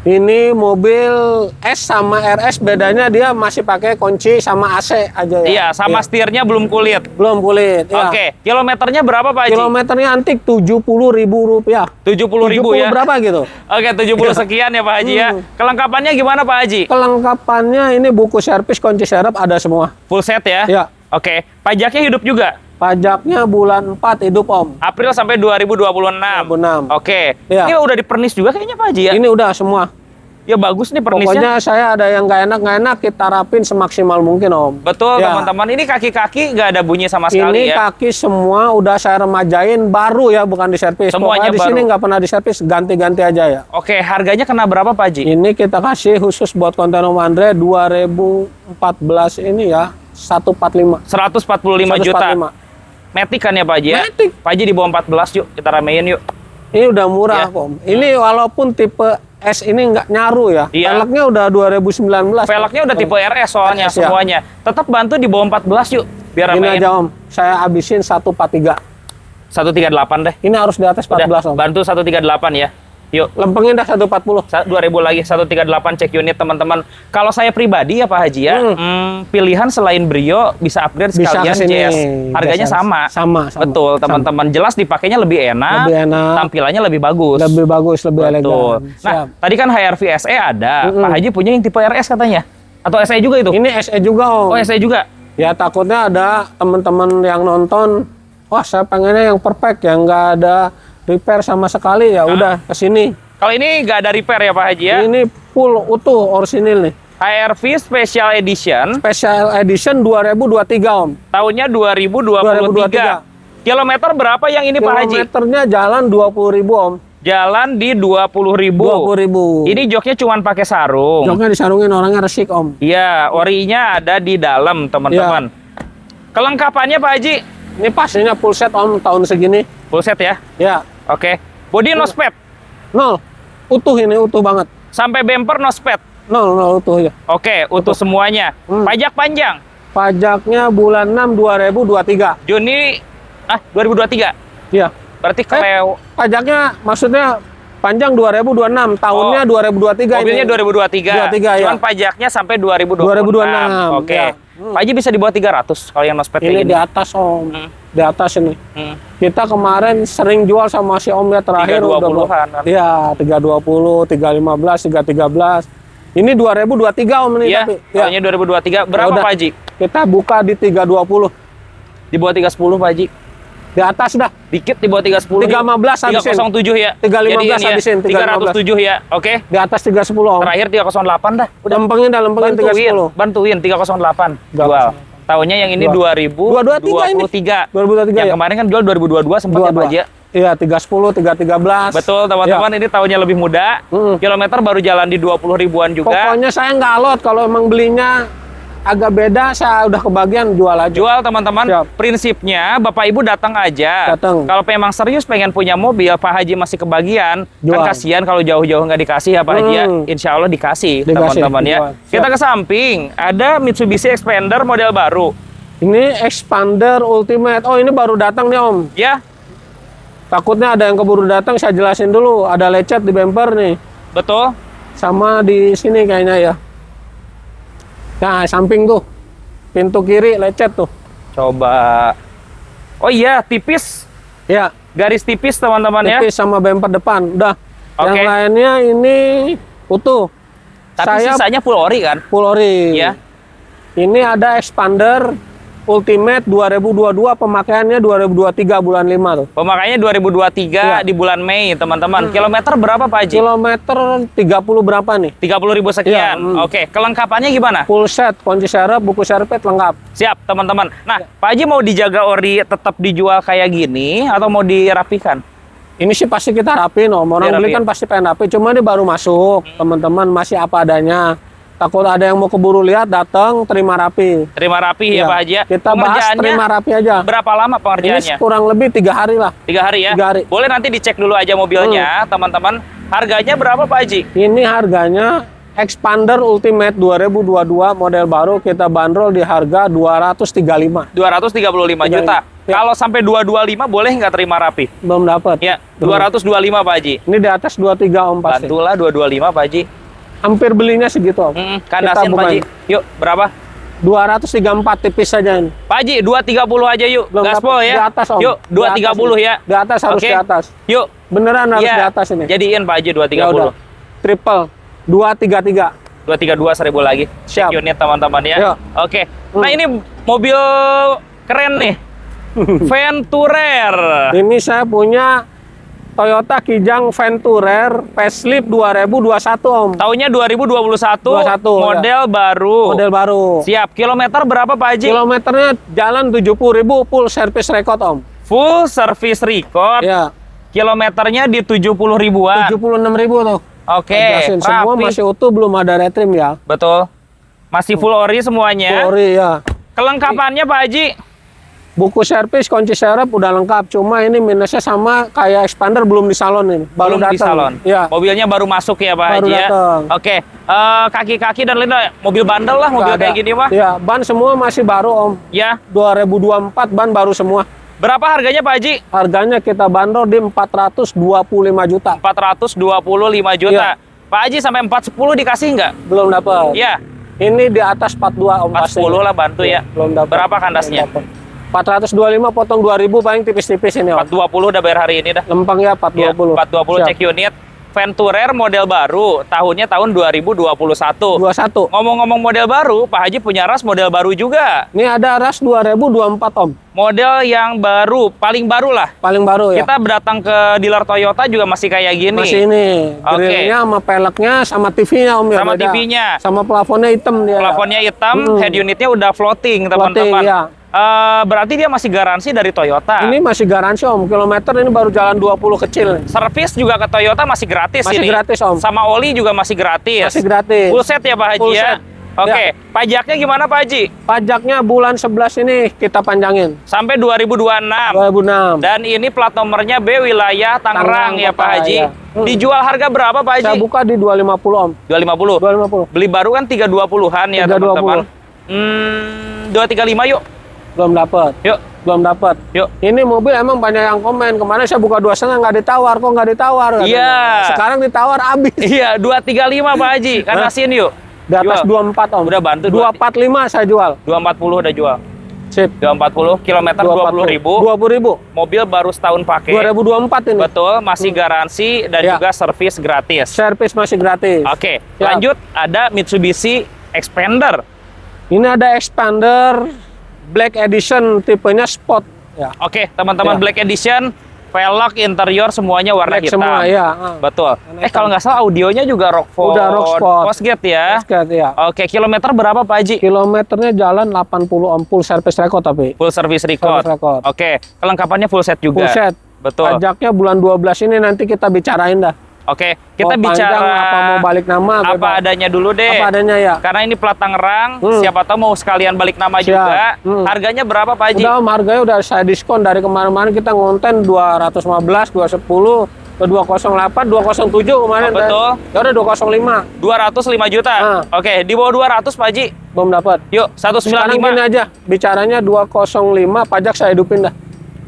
Ini mobil S sama RS bedanya dia masih pakai kunci sama AC aja ya. Iya, sama setirnya belum kulit. Belum kulit. Ya. Oke, kilometernya berapa Pak Haji? Kilometernya antik 70.000 rupiah. 70.000 ya? Berapa gitu? Oke, 70 sekian ya Pak Haji ya. Kelengkapannya gimana Pak Haji? Kelengkapannya ini buku servis, kunci serep ada semua. Full set ya? Ya. Oke, pajaknya hidup juga? Pajaknya bulan 4 hidup Om. April sampai 2026. 2026. Oke. Ya. Ini udah dipernis juga kayaknya Pak Haji ya? Ini udah semua. Ya bagus nih pernisnya. Pokoknya saya ada yang nggak enak, kita rapin semaksimal mungkin Om. Betul Ya. teman-teman. Ini kaki-kaki nggak ada bunyi sama sekali Ini ya? kaki semua udah saya remajain, baru ya, bukan diservis. Semuanya Pokoknya di baru. sini nggak pernah diservis, ganti-ganti aja ya. Oke, harganya kena berapa Pak Haji? Ini kita kasih khusus buat konten Om Andre 2014 ini ya 145. 145 juta. Matic kan ya Pak Haji ya? Matic. Pak Haji di bawah 14 yuk, kita ramein yuk. Ini udah murah Ya. Om. Ini walaupun tipe S ini nggak nyaru ya. Iya. Velgnya udah 2019. Velgnya udah tipe RS soalnya RS, ya. semuanya. Tetap bantu di bawah 14 yuk. Biar ini ramein. aja Om, saya habisin 143. 138 deh. Ini harus di atas 14 Udah, Om. bantu 138 ya. Yuk, Lempengin dah 140. 2000 lagi, 138 cek unit teman-teman. Kalau saya pribadi ya Pak Haji ya, pilihan selain Brio bisa upgrade Bisa sekalian kesini. Jazz. Harganya Bisa. sama. Sama. Betul, teman-teman. Jelas dipakainya lebih enak, Lebih enak. tampilannya lebih bagus. Lebih bagus, lebih Betul. elegan. Nah, Siap. tadi kan HRV SE ada. Pak Haji punya yang tipe RS katanya. Atau SE juga itu? Ini SE juga Om. Oh, SE juga. Ya takutnya ada teman-teman yang nonton, wah saya pengennya yang perfect, yang nggak ada repair sama sekali, ya udah kesini. Kalau ini nggak ada repair ya Pak Haji ya? Ini full utuh orisinil nih. HRV Special Edition, Special Edition 2023 Om. tahunnya 2023. 2023. Kilometer berapa yang ini Pak Haji? Kilometernya jalan 20.000 Om. Jalan di 20.000. 20.000. Ini joknya cuma pakai sarung. Joknya disarungin, orangnya resik Om. Iya, orinya ada di dalam teman-teman. Kelengkapannya Pak Haji? Ini pastinya full set Om tahun segini. Full set ya? Ya, Oke. Body no sped. nol. Utuh ini, utuh banget. Sampai bumper no sped. Nol utuh ya. Oke, utuh semuanya. Pajak panjang. Pajaknya bulan 6 2023. Juni 2023. Iya. Berarti kalau Pajaknya maksudnya panjang 2026, tahunnya 2023 mobilnya ini. 2023. 23, Cuman ya. pajaknya sampai 2026. 2026, Oke. ya. Pak Haji bisa di bawah 300 kalau yang no sped Ini kayak gini. di atas Om. Di atas ini. Hmm. Kita kemarin sering jual sama si Om ya terakhir 320-an kan? Iya, 320, 315, 313. Ini 2023 Om ini Iya, tapi. tahunnya 2023. Berapa udah. Pak Haji? Kita buka di 320. Di bawah 310 Pak Haji. Di atas dah. Dikit di bawah 310. 315 habisin. 307 ya. 315 Jadiin habisin, 307 ya. Oke. Di atas 310 Om. Terakhir 308 dah. Udah Lempengin 310. bantuin 308. Jual. Tahunnya yang ini 2023. 2023 Yang ya. kemarin kan jual 2022 sempat ya Pak Haji ya. Iya, 310, 313. Betul teman-teman, ini tahunnya lebih muda. Kilometer baru jalan di 20 ribuan juga. Pokoknya saya nggak alot, kalau emang belinya agak beda, saya udah kebagian jual aja. Jual teman-teman. Siap. Prinsipnya Bapak Ibu datang aja. Datang. Kalau memang serius pengen punya mobil, Pak Haji masih kebagian. Kan Jual. kasihan kalau jauh-jauh nggak dikasih ya Pak Haji ya. Insya Allah dikasih Dikasih, teman-teman ya. jual. Siap. Kita ke samping, ada Mitsubishi Xpander model baru. Ini Expander Ultimate. Oh, ini baru datang nih Om. Ya, Takutnya ada yang keburu datang, saya jelasin dulu. Ada lecet di bumper nih. betul. Sama di sini kayaknya ya. Nah, samping tuh. Pintu kiri lecet tuh. Coba. Oh iya, tipis. Ya, Garis tipis teman-teman ya. tipis sama bumper depan. Udah. Yang Oke. lainnya ini utuh. Tapi Saya sisanya full ori kan? full ori. Iya. Ini ada Expander Ultimate 2022, pemakaiannya 2023 bulan 5 tuh. Pemakaiannya 2023 Iya. di bulan Mei teman-teman. Kilometer berapa Pak Haji? Kilometer 30 berapa nih? 30.000 sekian. Iya, Oke, kelengkapannya gimana? Full set, kunci serep, buku serepet lengkap. Siap teman-teman. Nah, Pak Haji mau dijaga ori tetap dijual kayak gini atau mau dirapikan? Ini sih pasti kita rapin Om. Orang beli Dirapiin. kan pasti pengen rapi, cuma ini baru masuk. Teman-teman masih apa adanya. Takut ada yang mau keburu lihat, datang terima rapi. Terima rapi ya Iya. Pak Haji ya. Kita bahas Pengerjaannya terima rapi aja. berapa lama Ini pengerjaannya? kurang lebih 3 hari lah. 3 hari ya? 3 hari. Boleh nanti dicek dulu aja mobilnya teman-teman. Harganya berapa Pak Haji? Ini harganya Expander Ultimate 2022 model baru, kita bandrol di harga 235. 235 juta. Ya. Kalau sampai 225 boleh nggak terima rapi? Belum dapat. Ya, 225 Pak Haji. Ini di atas 23 Om pasti. Bantulah 225 Pak Haji. Hampir belinya segitu Om. Kandasin Pak bukan. Haji. Yuk, berapa? 234 tipis saja ini. Pak Haji, 230 aja yuk. Belum Gaspol dapat. ya. Di atas Om. Yuk, Di atas 230 ini. ya. Di atas harus Oke. di atas. Yuk. Beneran harus Iya. di atas ini. Jadiin Pak Haji Ya udah. 230. Triple 233. 232 1000 lagi. Siap. Cek unit teman-teman ya. Yuk. Oke. Nah, ini mobil keren nih. Venturer. Ini saya punya Toyota Kijang Venturer facelift 2021 Om. Tahunnya 2021. 21, Model baru. Model baru. Siap. Kilometer berapa Pak Haji? Kilometernya jalan 70.000 full service record Om. Full service record. Ya, Kilometernya di 70 ribuan. 76.000 tuh. Oke. Jelasin, semua Rapi. masih utuh, belum ada retrim ya. Betul. Masih full ori semuanya. Full ori ya. Kelengkapannya Pak Haji. Buku servis, kunci serep udah lengkap. Cuma ini minusnya sama kayak expander belum di salon ini. Baru Belum di datang. salon. Ya. Mobilnya baru masuk ya Pak Baru Haji ya. datang. Oke. Kaki-kaki dan lain-lain. Mobil bandel lah, mobil Nggak kayak ada. gini mah. Ya, ban semua masih baru Om. Ya. 2024 ban baru semua. Berapa harganya Pak Haji? Harganya kita bandrol di 425 juta. 425 juta. Iya. Pak Haji sampai 410 dikasih nggak? Belum dapat. Ya. Ini di atas 42 Om. 410 lah bantu ya. Belum dapat. Berapa kandasnya? 425 potong 2000 paling tipis-tipis ini Om. 420 udah bayar hari ini dah. Lempeng ya 420. 420 Siap. cek unit. Venturer model baru, tahunnya tahun 2021. 21. Ngomong-ngomong model baru, Pak Haji punya ras model baru juga. Ini ada ras 2024 Om. Model yang baru, paling baru lah. Paling baru ya. Kita datang ke dealer Toyota juga masih kayak gini. Masih ini. Oke. Grillnya sama peleknya sama TV-nya Om ya. Sama beda. TV-nya. Sama plafonnya hitam dia. Plafonnya hitam, head unitnya udah floating, Floating, teman-teman. ya. Berarti dia masih garansi dari Toyota. Ini masih garansi Om. Kilometer ini baru jalan 20 kecil. Servis juga ke Toyota masih gratis Masih ini. gratis, Om. Sama oli juga masih gratis. Masih gratis. Full set ya Pak Haji Full ya. set. Oke, Ya. pajaknya gimana Pak Haji? Pajaknya bulan 11 ini kita panjangin. Sampai 2026. 2006. Dan ini plat nomornya B wilayah Tangerang ya Pak Kota, Haji. ya. Dijual harga berapa Pak Saya Haji? buka di 250 Om. 250. 250. Beli baru kan 320-an ya 320. teman-teman. 235 yuk. Belum dapat. Yuk. Belum dapat. Yuk. Ini mobil emang banyak yang komen. Kemarin saya buka 2,5 nggak ditawar. Kok nggak ditawar? katanya. Iya. Sekarang ditawar habis. Iya, 235 Pak Haji. Kasihin yuk. Di atas Jual. 24 Om. Udah bantu 245 saya jual. 240 udah jual. Sip. 240 kilometer 20.000. 20.000. Mobil baru setahun pakai. 2024 ini. Betul, masih garansi dan Ya. juga servis gratis. Servis masih gratis. Oke, Siap. lanjut ada Mitsubishi Expander. Ini ada Expander Black Edition tipenya Sport. Ya. Oke, teman-teman Ya. Black Edition, velg, interior semuanya warna Black hitam. semua ya. Betul. Warna hitam. Kalau nggak salah audionya juga Rockford. Udah Rockford. Postgate ya. Basket, ya. Oke, kilometer berapa Pak Haji? Kilometernya jalan 80 Om, full service record tapi. Full service record. Service record. Oke, kelengkapannya full set juga. Full set. Betul. Pajaknya bulan 12 ini nanti kita bicarain dah. Oke, kita Mau bicara panjang, apa mau balik nama, apa bebas. adanya dulu deh. Apa adanya ya. Karena ini plat Tangerang, siapa tahu mau sekalian balik nama Siap. juga. Hmm. Harganya berapa Pak Haji? Udah Om, harganya udah saya diskon dari kemarin-kemarin kita ngonten 215, 210, ke 208, 207 kemarin. Betul. Ya udah 205. 205 juta. Oke, di bawah 200 Pak Haji. Belum dapat. Yuk, Sekarang 195. gini aja, bicaranya 205, pajak saya hidupin dah.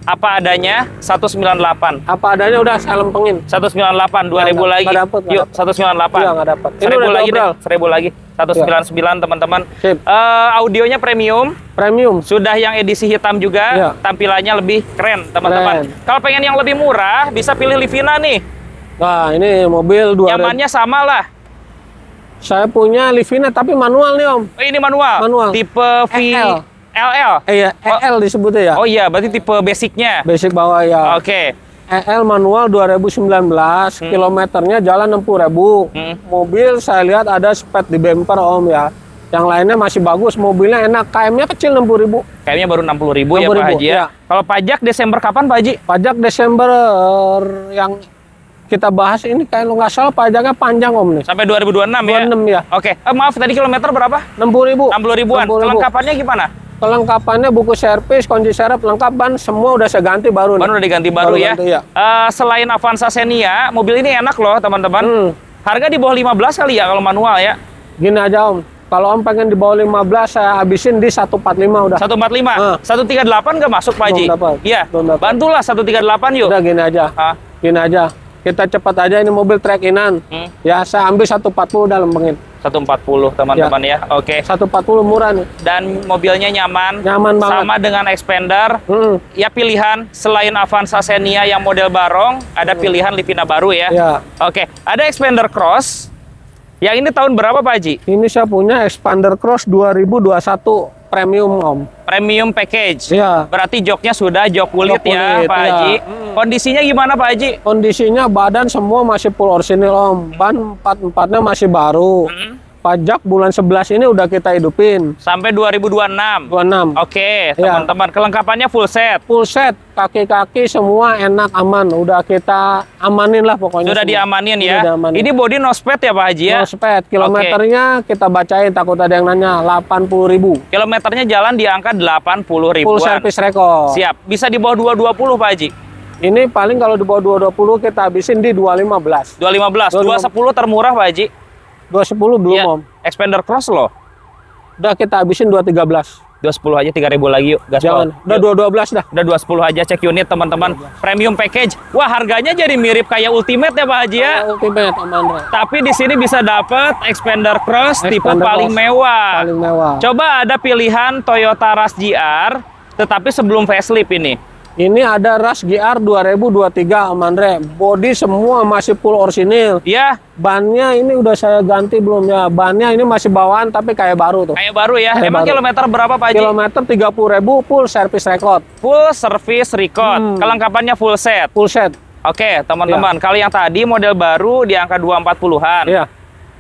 Apa adanya 198. Apa adanya udah saya lempengin. 198, 2000 lagi. nggak dapet, nggak Yuk, dapet. 198. Iya, nggak dapet. Ini 1000 udah lagi deh, dobral. 1000 lagi. 199 teman-teman. Sip. Audionya premium. Premium. Sudah yang edisi hitam juga, Iya. tampilannya lebih keren, teman-teman. Keren. Kalau pengen yang lebih murah, bisa pilih Livina nih. Nah, ini mobil 2. Nyamannya sama lah. Saya punya Livina tapi manual nih Om. Oh, ini manual. Manual. Tipe V EL. LL. Iya, EL disebutnya ya. Oh iya, berarti tipe basicnya. Basic bawah ya. Oke. EL manual 2019, kilometernya jalan 60.000. Mobil saya lihat ada spet di bumper Om ya. Yang lainnya masih bagus, mobilnya enak. KM-nya kecil 60.000. Kayaknya baru 60.000 ya Pak 60.000, Haji ya. iya. Kalau pajak Desember kapan Pak Haji? Pajak Desember yang kita bahas ini kayak lo nggak salah pajaknya panjang Om nih. Sampai 2026 ya? 26 ya. Oke, maaf tadi kilometer berapa? 60.000. 60 ribuan. 60.000. Kelengkapannya gimana? Kelengkapannya buku servis, kunci serep, lengkap ban semua udah saya ganti baru nih. Ban udah diganti baru ya. ganti, ya. Selain Avanza Xenia, mobil ini enak loh teman-teman. Harga di bawah 15 kali ya kalau manual ya. Gini aja Om, kalau Om pengen di bawah 15 saya habisin di 145 udah. 145, 138 nggak masuk Pak Haji? Belum dapat. Iya, Belum dapat. bantulah 138 yuk. Udah gini aja. Ah. Gini aja. Kita cepat aja ini mobil track-inan. Ya saya ambil 140 udah lempengin. 140 teman-teman ya. Oke. 140 murah nih. Dan mobilnya nyaman. Nyaman banget. Sama dengan Expander. Ya pilihan selain Avanza Xenia yang model barong, ada pilihan Livina baru ya. Ya. Oke, ada Expander Cross. Yang ini tahun berapa Pak Haji? Ini saya punya Expander Cross 2021 premium Om. Premium package. Iya. Berarti joknya sudah jok kulit Jok ya kulit, Pak iya. Haji. Kondisinya gimana Pak Haji? Kondisinya badan semua masih full orisinil Om. Ban 44-nya masih baru. Pajak bulan 11 ini udah kita hidupin. Sampai 2026. 26. Oke, Ya. teman-teman. Kelengkapannya full set. Full set, kaki-kaki semua enak, aman. Udah kita amanin lah pokoknya. Sudah semua. diamanin Sudah ya. diamanin. Ini body no sped ya Pak Haji ya? No sped. Kilometernya kita bacain, takut ada yang nanya. 80.000. Kilometernya jalan di angka 80 ribuan. Full service record. Siap. Bisa di bawah 220 Pak Haji? Ini paling kalau di bawah 220 kita habisin di 215. 215. 210 termurah Pak Haji? 210 belum Iya. Om. Expander Cross loh. Udah kita habisin 213. 210 aja 3.000 lagi yuk. Gaspol. Jangan. Udah 212 dah. Udah 210 aja, cek unit teman-teman. Premium package. Wah, harganya jadi mirip kayak Ultimate ya Pak Haji ya. Ultimate Om Andre. Tapi di sini bisa dapat Expander Cross tipe Expander paling Cross. mewah. Paling mewah. Coba ada pilihan Toyota Rush GR, tetapi sebelum facelift ini. Ini ada Rush GR 2023 Om Andre. Body semua masih full orisinil. Ya, Bannya ini udah saya ganti belum ya. Bannya ini masih bawaan tapi kayak baru tuh. kayak baru ya. Kayak Emang baru. kilometer berapa Pak Haji? Kilometer 30.000 full service record. Full service record. Kelengkapannya full set. Full set. Oke, teman-teman. Kalau yang tadi model baru di angka 240-an. Iya.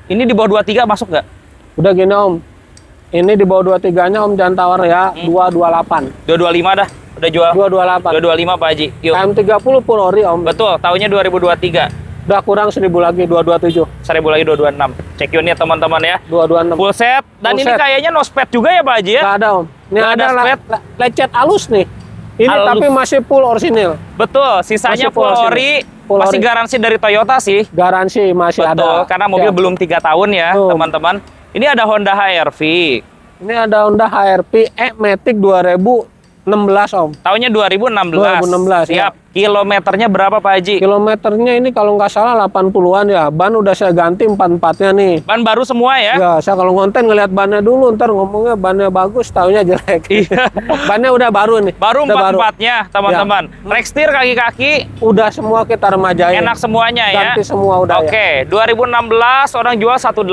Ini di bawah 23 masuk nggak? Udah gini Om. Ini di bawah 23-nya Om jangan tawar ya. 228. 225 dah. Udah jual. 228. 225 Pak Haji. Yuk. KM30 full ori Om. Betul, tahunnya 2023. Udah kurang 1.000 lagi 227. 1000 lagi 226. Cek unit teman-teman ya. 226. Full set. Dan Full ini set. kayaknya no sped juga ya Pak Haji ya? Nggak ada Om. Ini Nggak ada ada sped. lecet halus nih. Ini Halus. tapi masih full orisinil. Betul, sisanya Masih full full ori. ori. Full Masih ori. garansi dari Toyota sih. Garansi masih Betul, ada. karena mobil Siap. belum 3 tahun ya, Betul. teman-teman. Ini ada Honda HR-V. Ini ada Honda HR-V E-Matic 2016 Om. Tahunnya 2016. 2016, ya. Siap. Kilometernya berapa Pak Haji? Kilometernya ini kalau nggak salah 80-an ya. Ban udah saya ganti 4-4-nya nih. Ban baru semua ya? Ya, saya kalau ngonten ngelihat bannya dulu, ntar ngomongnya bannya bagus, taunya jelek. Iya. Bannya udah baru nih. Baru Udah 4-4-nya, teman-teman. Rekstir kaki-kaki Udah semua kita remajain. enak semuanya ya. Ganti semua udah ya. Oke, 2016 orang jual 185,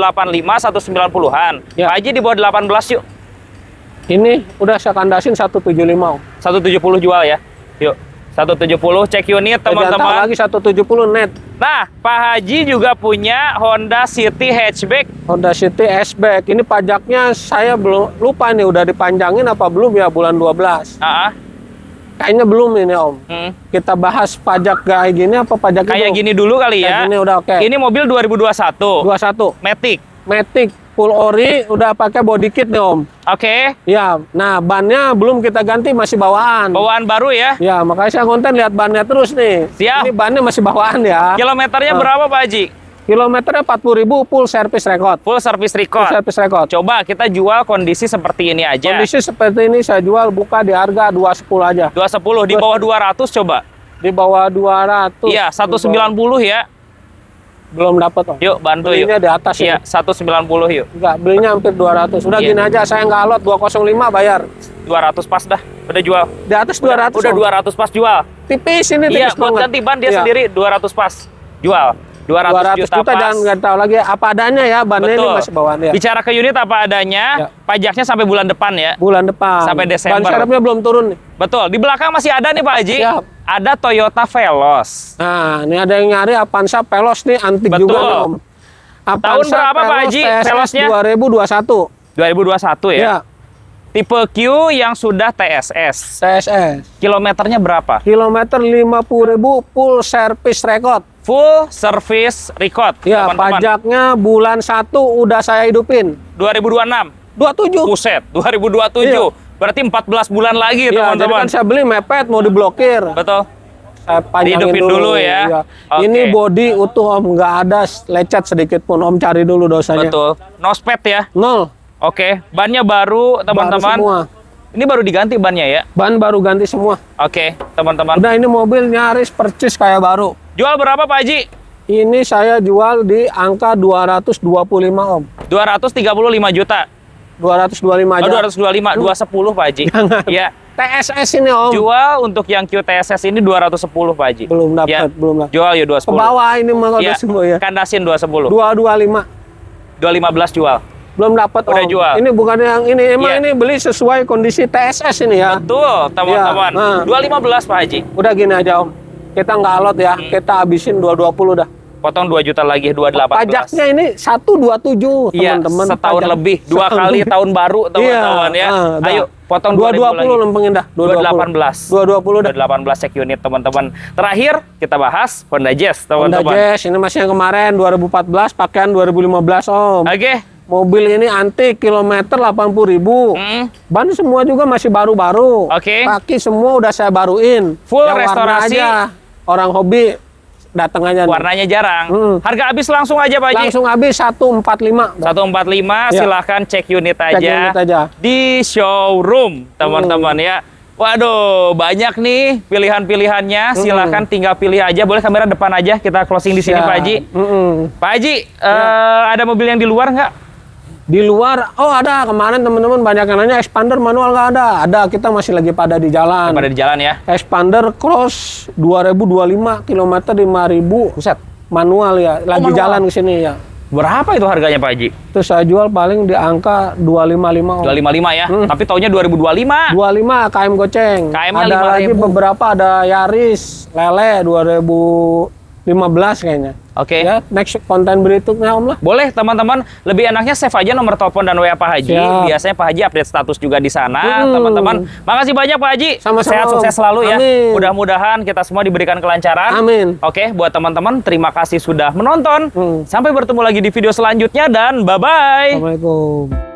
190-an. Ya. Pak Haji di bawah 18 yuk. Ini udah saya kandasin 175 Om. 170 jual ya. Yuk. 170 cek unit Jangan tahu teman-teman. lagi 170 net. Nah, Pak Haji juga punya Honda City hatchback. Honda City S-Back. Ini pajaknya saya belum lupa nih udah dipanjangin apa belum ya bulan 12. Ah, Kayaknya belum ini Om. Kita bahas pajak kayak gini apa pajak kayak itu? gini dulu kali Kayak ya. gini udah oke. Ini mobil 2021. 21. Matic. Matic full ori udah pakai body kit nih Om. Oke. Ya, nah bannya belum kita ganti masih bawaan. Bawaan baru ya. Ya, makanya saya konten lihat bannya terus nih. Siap. Ini bannya masih bawaan ya. Kilometernya berapa Pak Haji? Kilometernya 40.000 full service record. Full service Full record. service record. Coba kita jual kondisi seperti ini aja. Kondisi seperti ini saya jual buka di harga 210 aja. 210 di bawah 200 coba. Di bawah 200. Iya, 190 ya. Belum dapat Om. Yuk bantu yuk. Belinya di atas Iya, ya. 190 yuk. Enggak, belinya hampir 200. Udah Iya. gini aja, saya nggak alot 205 bayar. 200 pas dah. Udah jual. Di atas 200. Udah Om. 200 pas jual. Tipis ini Iya, tipis buat banget. ganti ban dia Iya. sendiri 200 pas. Jual. 200 juta pas. jangan nggak tahu lagi apa adanya ya, bannya ini Betul. masih bawaan ya. Bicara ke unit apa adanya, Ya. pajaknya sampai bulan depan ya. Bulan depan. Sampai Desember. Ban serepnya belum turun nih. Betul. Di belakang masih ada nih Pak Haji. Siap. Ada Toyota Veloz. Nah, ini ada yang nyari Avanza Veloz nih antik Betul. juga nih, Om. Tahun berapa, Pak Haji, Veloznya? 2021. 2021 ya. Ya, Tipe Q yang sudah TSS. TSS. Kilometernya berapa? Kilometer 50.000 full service record. Full service record. Ya, teman-teman. pajaknya bulan 1 udah saya hidupin. 2026. 27. Buset, 2027. Iya. Berarti 14 bulan lagi, Ya, jadi teman-teman. kan saya beli mepet mau diblokir. Betul. Saya panjangin Dihidupin dulu ya. Iya. Oke. Ini body utuh Om, nggak ada lecet sedikit pun. Om cari dulu dosanya. Betul. No sped ya. Nol. Oke, bannya baru, teman-teman. Baru semua. Ini baru diganti bannya ya. Ban baru ganti semua. Oke, teman-teman. Udah ini mobil nyaris percis kayak baru. Jual berapa Pak Haji? Ini saya jual di angka 225 Om. 235 juta. 225 aja. Oh, 225, 210 Pak Haji. Jangan. Ya. TSS ini Om. Jual untuk yang QTSS ini 210 Pak Haji. Belum dapat, Ya. belum dapat. Jual ya Ke 210. bawah ini mah Ya. udah semua ya. Kandasin 210. 225. 215 jual. Belum dapat Udah Om. jual. Ini bukan yang ini, emang Iya. ini beli sesuai kondisi TSS ini ya. Betul, teman-teman. Ya, nah. 215 Pak Haji. Udah gini aja Om. Kita nggak alot ya, kita habisin 220 dah. Potong 2 juta lagi, 218. Pajaknya ini 127 Iya, teman-teman. setahun Pajak. lebih, 2 kali tahun baru teman-teman ya. Ayo potong 220 lempengin dah. 218. 220 dah. 218 cek unit teman-teman. Terakhir kita bahas Honda Jazz Honda teman-teman. Jazz ini masih yang kemarin 2014 pakaian 2015 Om. Oke. Mobil ini antik, kilometer 80.000. Ban semua juga masih baru-baru. Oke. Kaki semua udah saya baruin. Full yang restorasi. warna aja. Orang hobi datang aja. Warnanya jarang. Harga habis langsung aja Pak Haji. Langsung habis 145. 145 Ya. silahkan cek unit aja, unit aja. di showroom teman-teman ya. Waduh, banyak nih pilihan-pilihannya. Silahkan tinggal pilih aja. Boleh kamera depan aja kita closing di sini Siap. Pak Haji. Pak Haji, ada mobil yang di luar nggak? Di luar, oh ada kemarin teman-teman banyak yang nanya expander manual nggak ada. Ada, kita masih lagi pada di jalan. Pada di jalan ya. Expander cross 2025 kilometer 5.000. Buset. Manual ya, lagi manual. jalan ke sini ya. Berapa itu harganya Pak Haji? Terus saya jual paling di angka 255. 255 ya. Tapi taunya 2025. 25 KM goceng. KM-nya ada 5.000. lagi beberapa, ada Yaris, Lele 2015 kayaknya. Oke. Ya, next konten berikutnya Om lah. Boleh teman-teman, lebih enaknya save aja nomor telepon dan WA Pak Haji. Siap. Biasanya Pak Haji update status juga di sana, teman-teman. Makasih banyak Pak Haji. Sama-sama, Sehat sukses Om. selalu ya. Amin. Mudah-mudahan kita semua diberikan kelancaran. Amin. Oke, buat teman-teman terima kasih sudah menonton. Sampai bertemu lagi di video selanjutnya dan bye-bye. Assalamualaikum.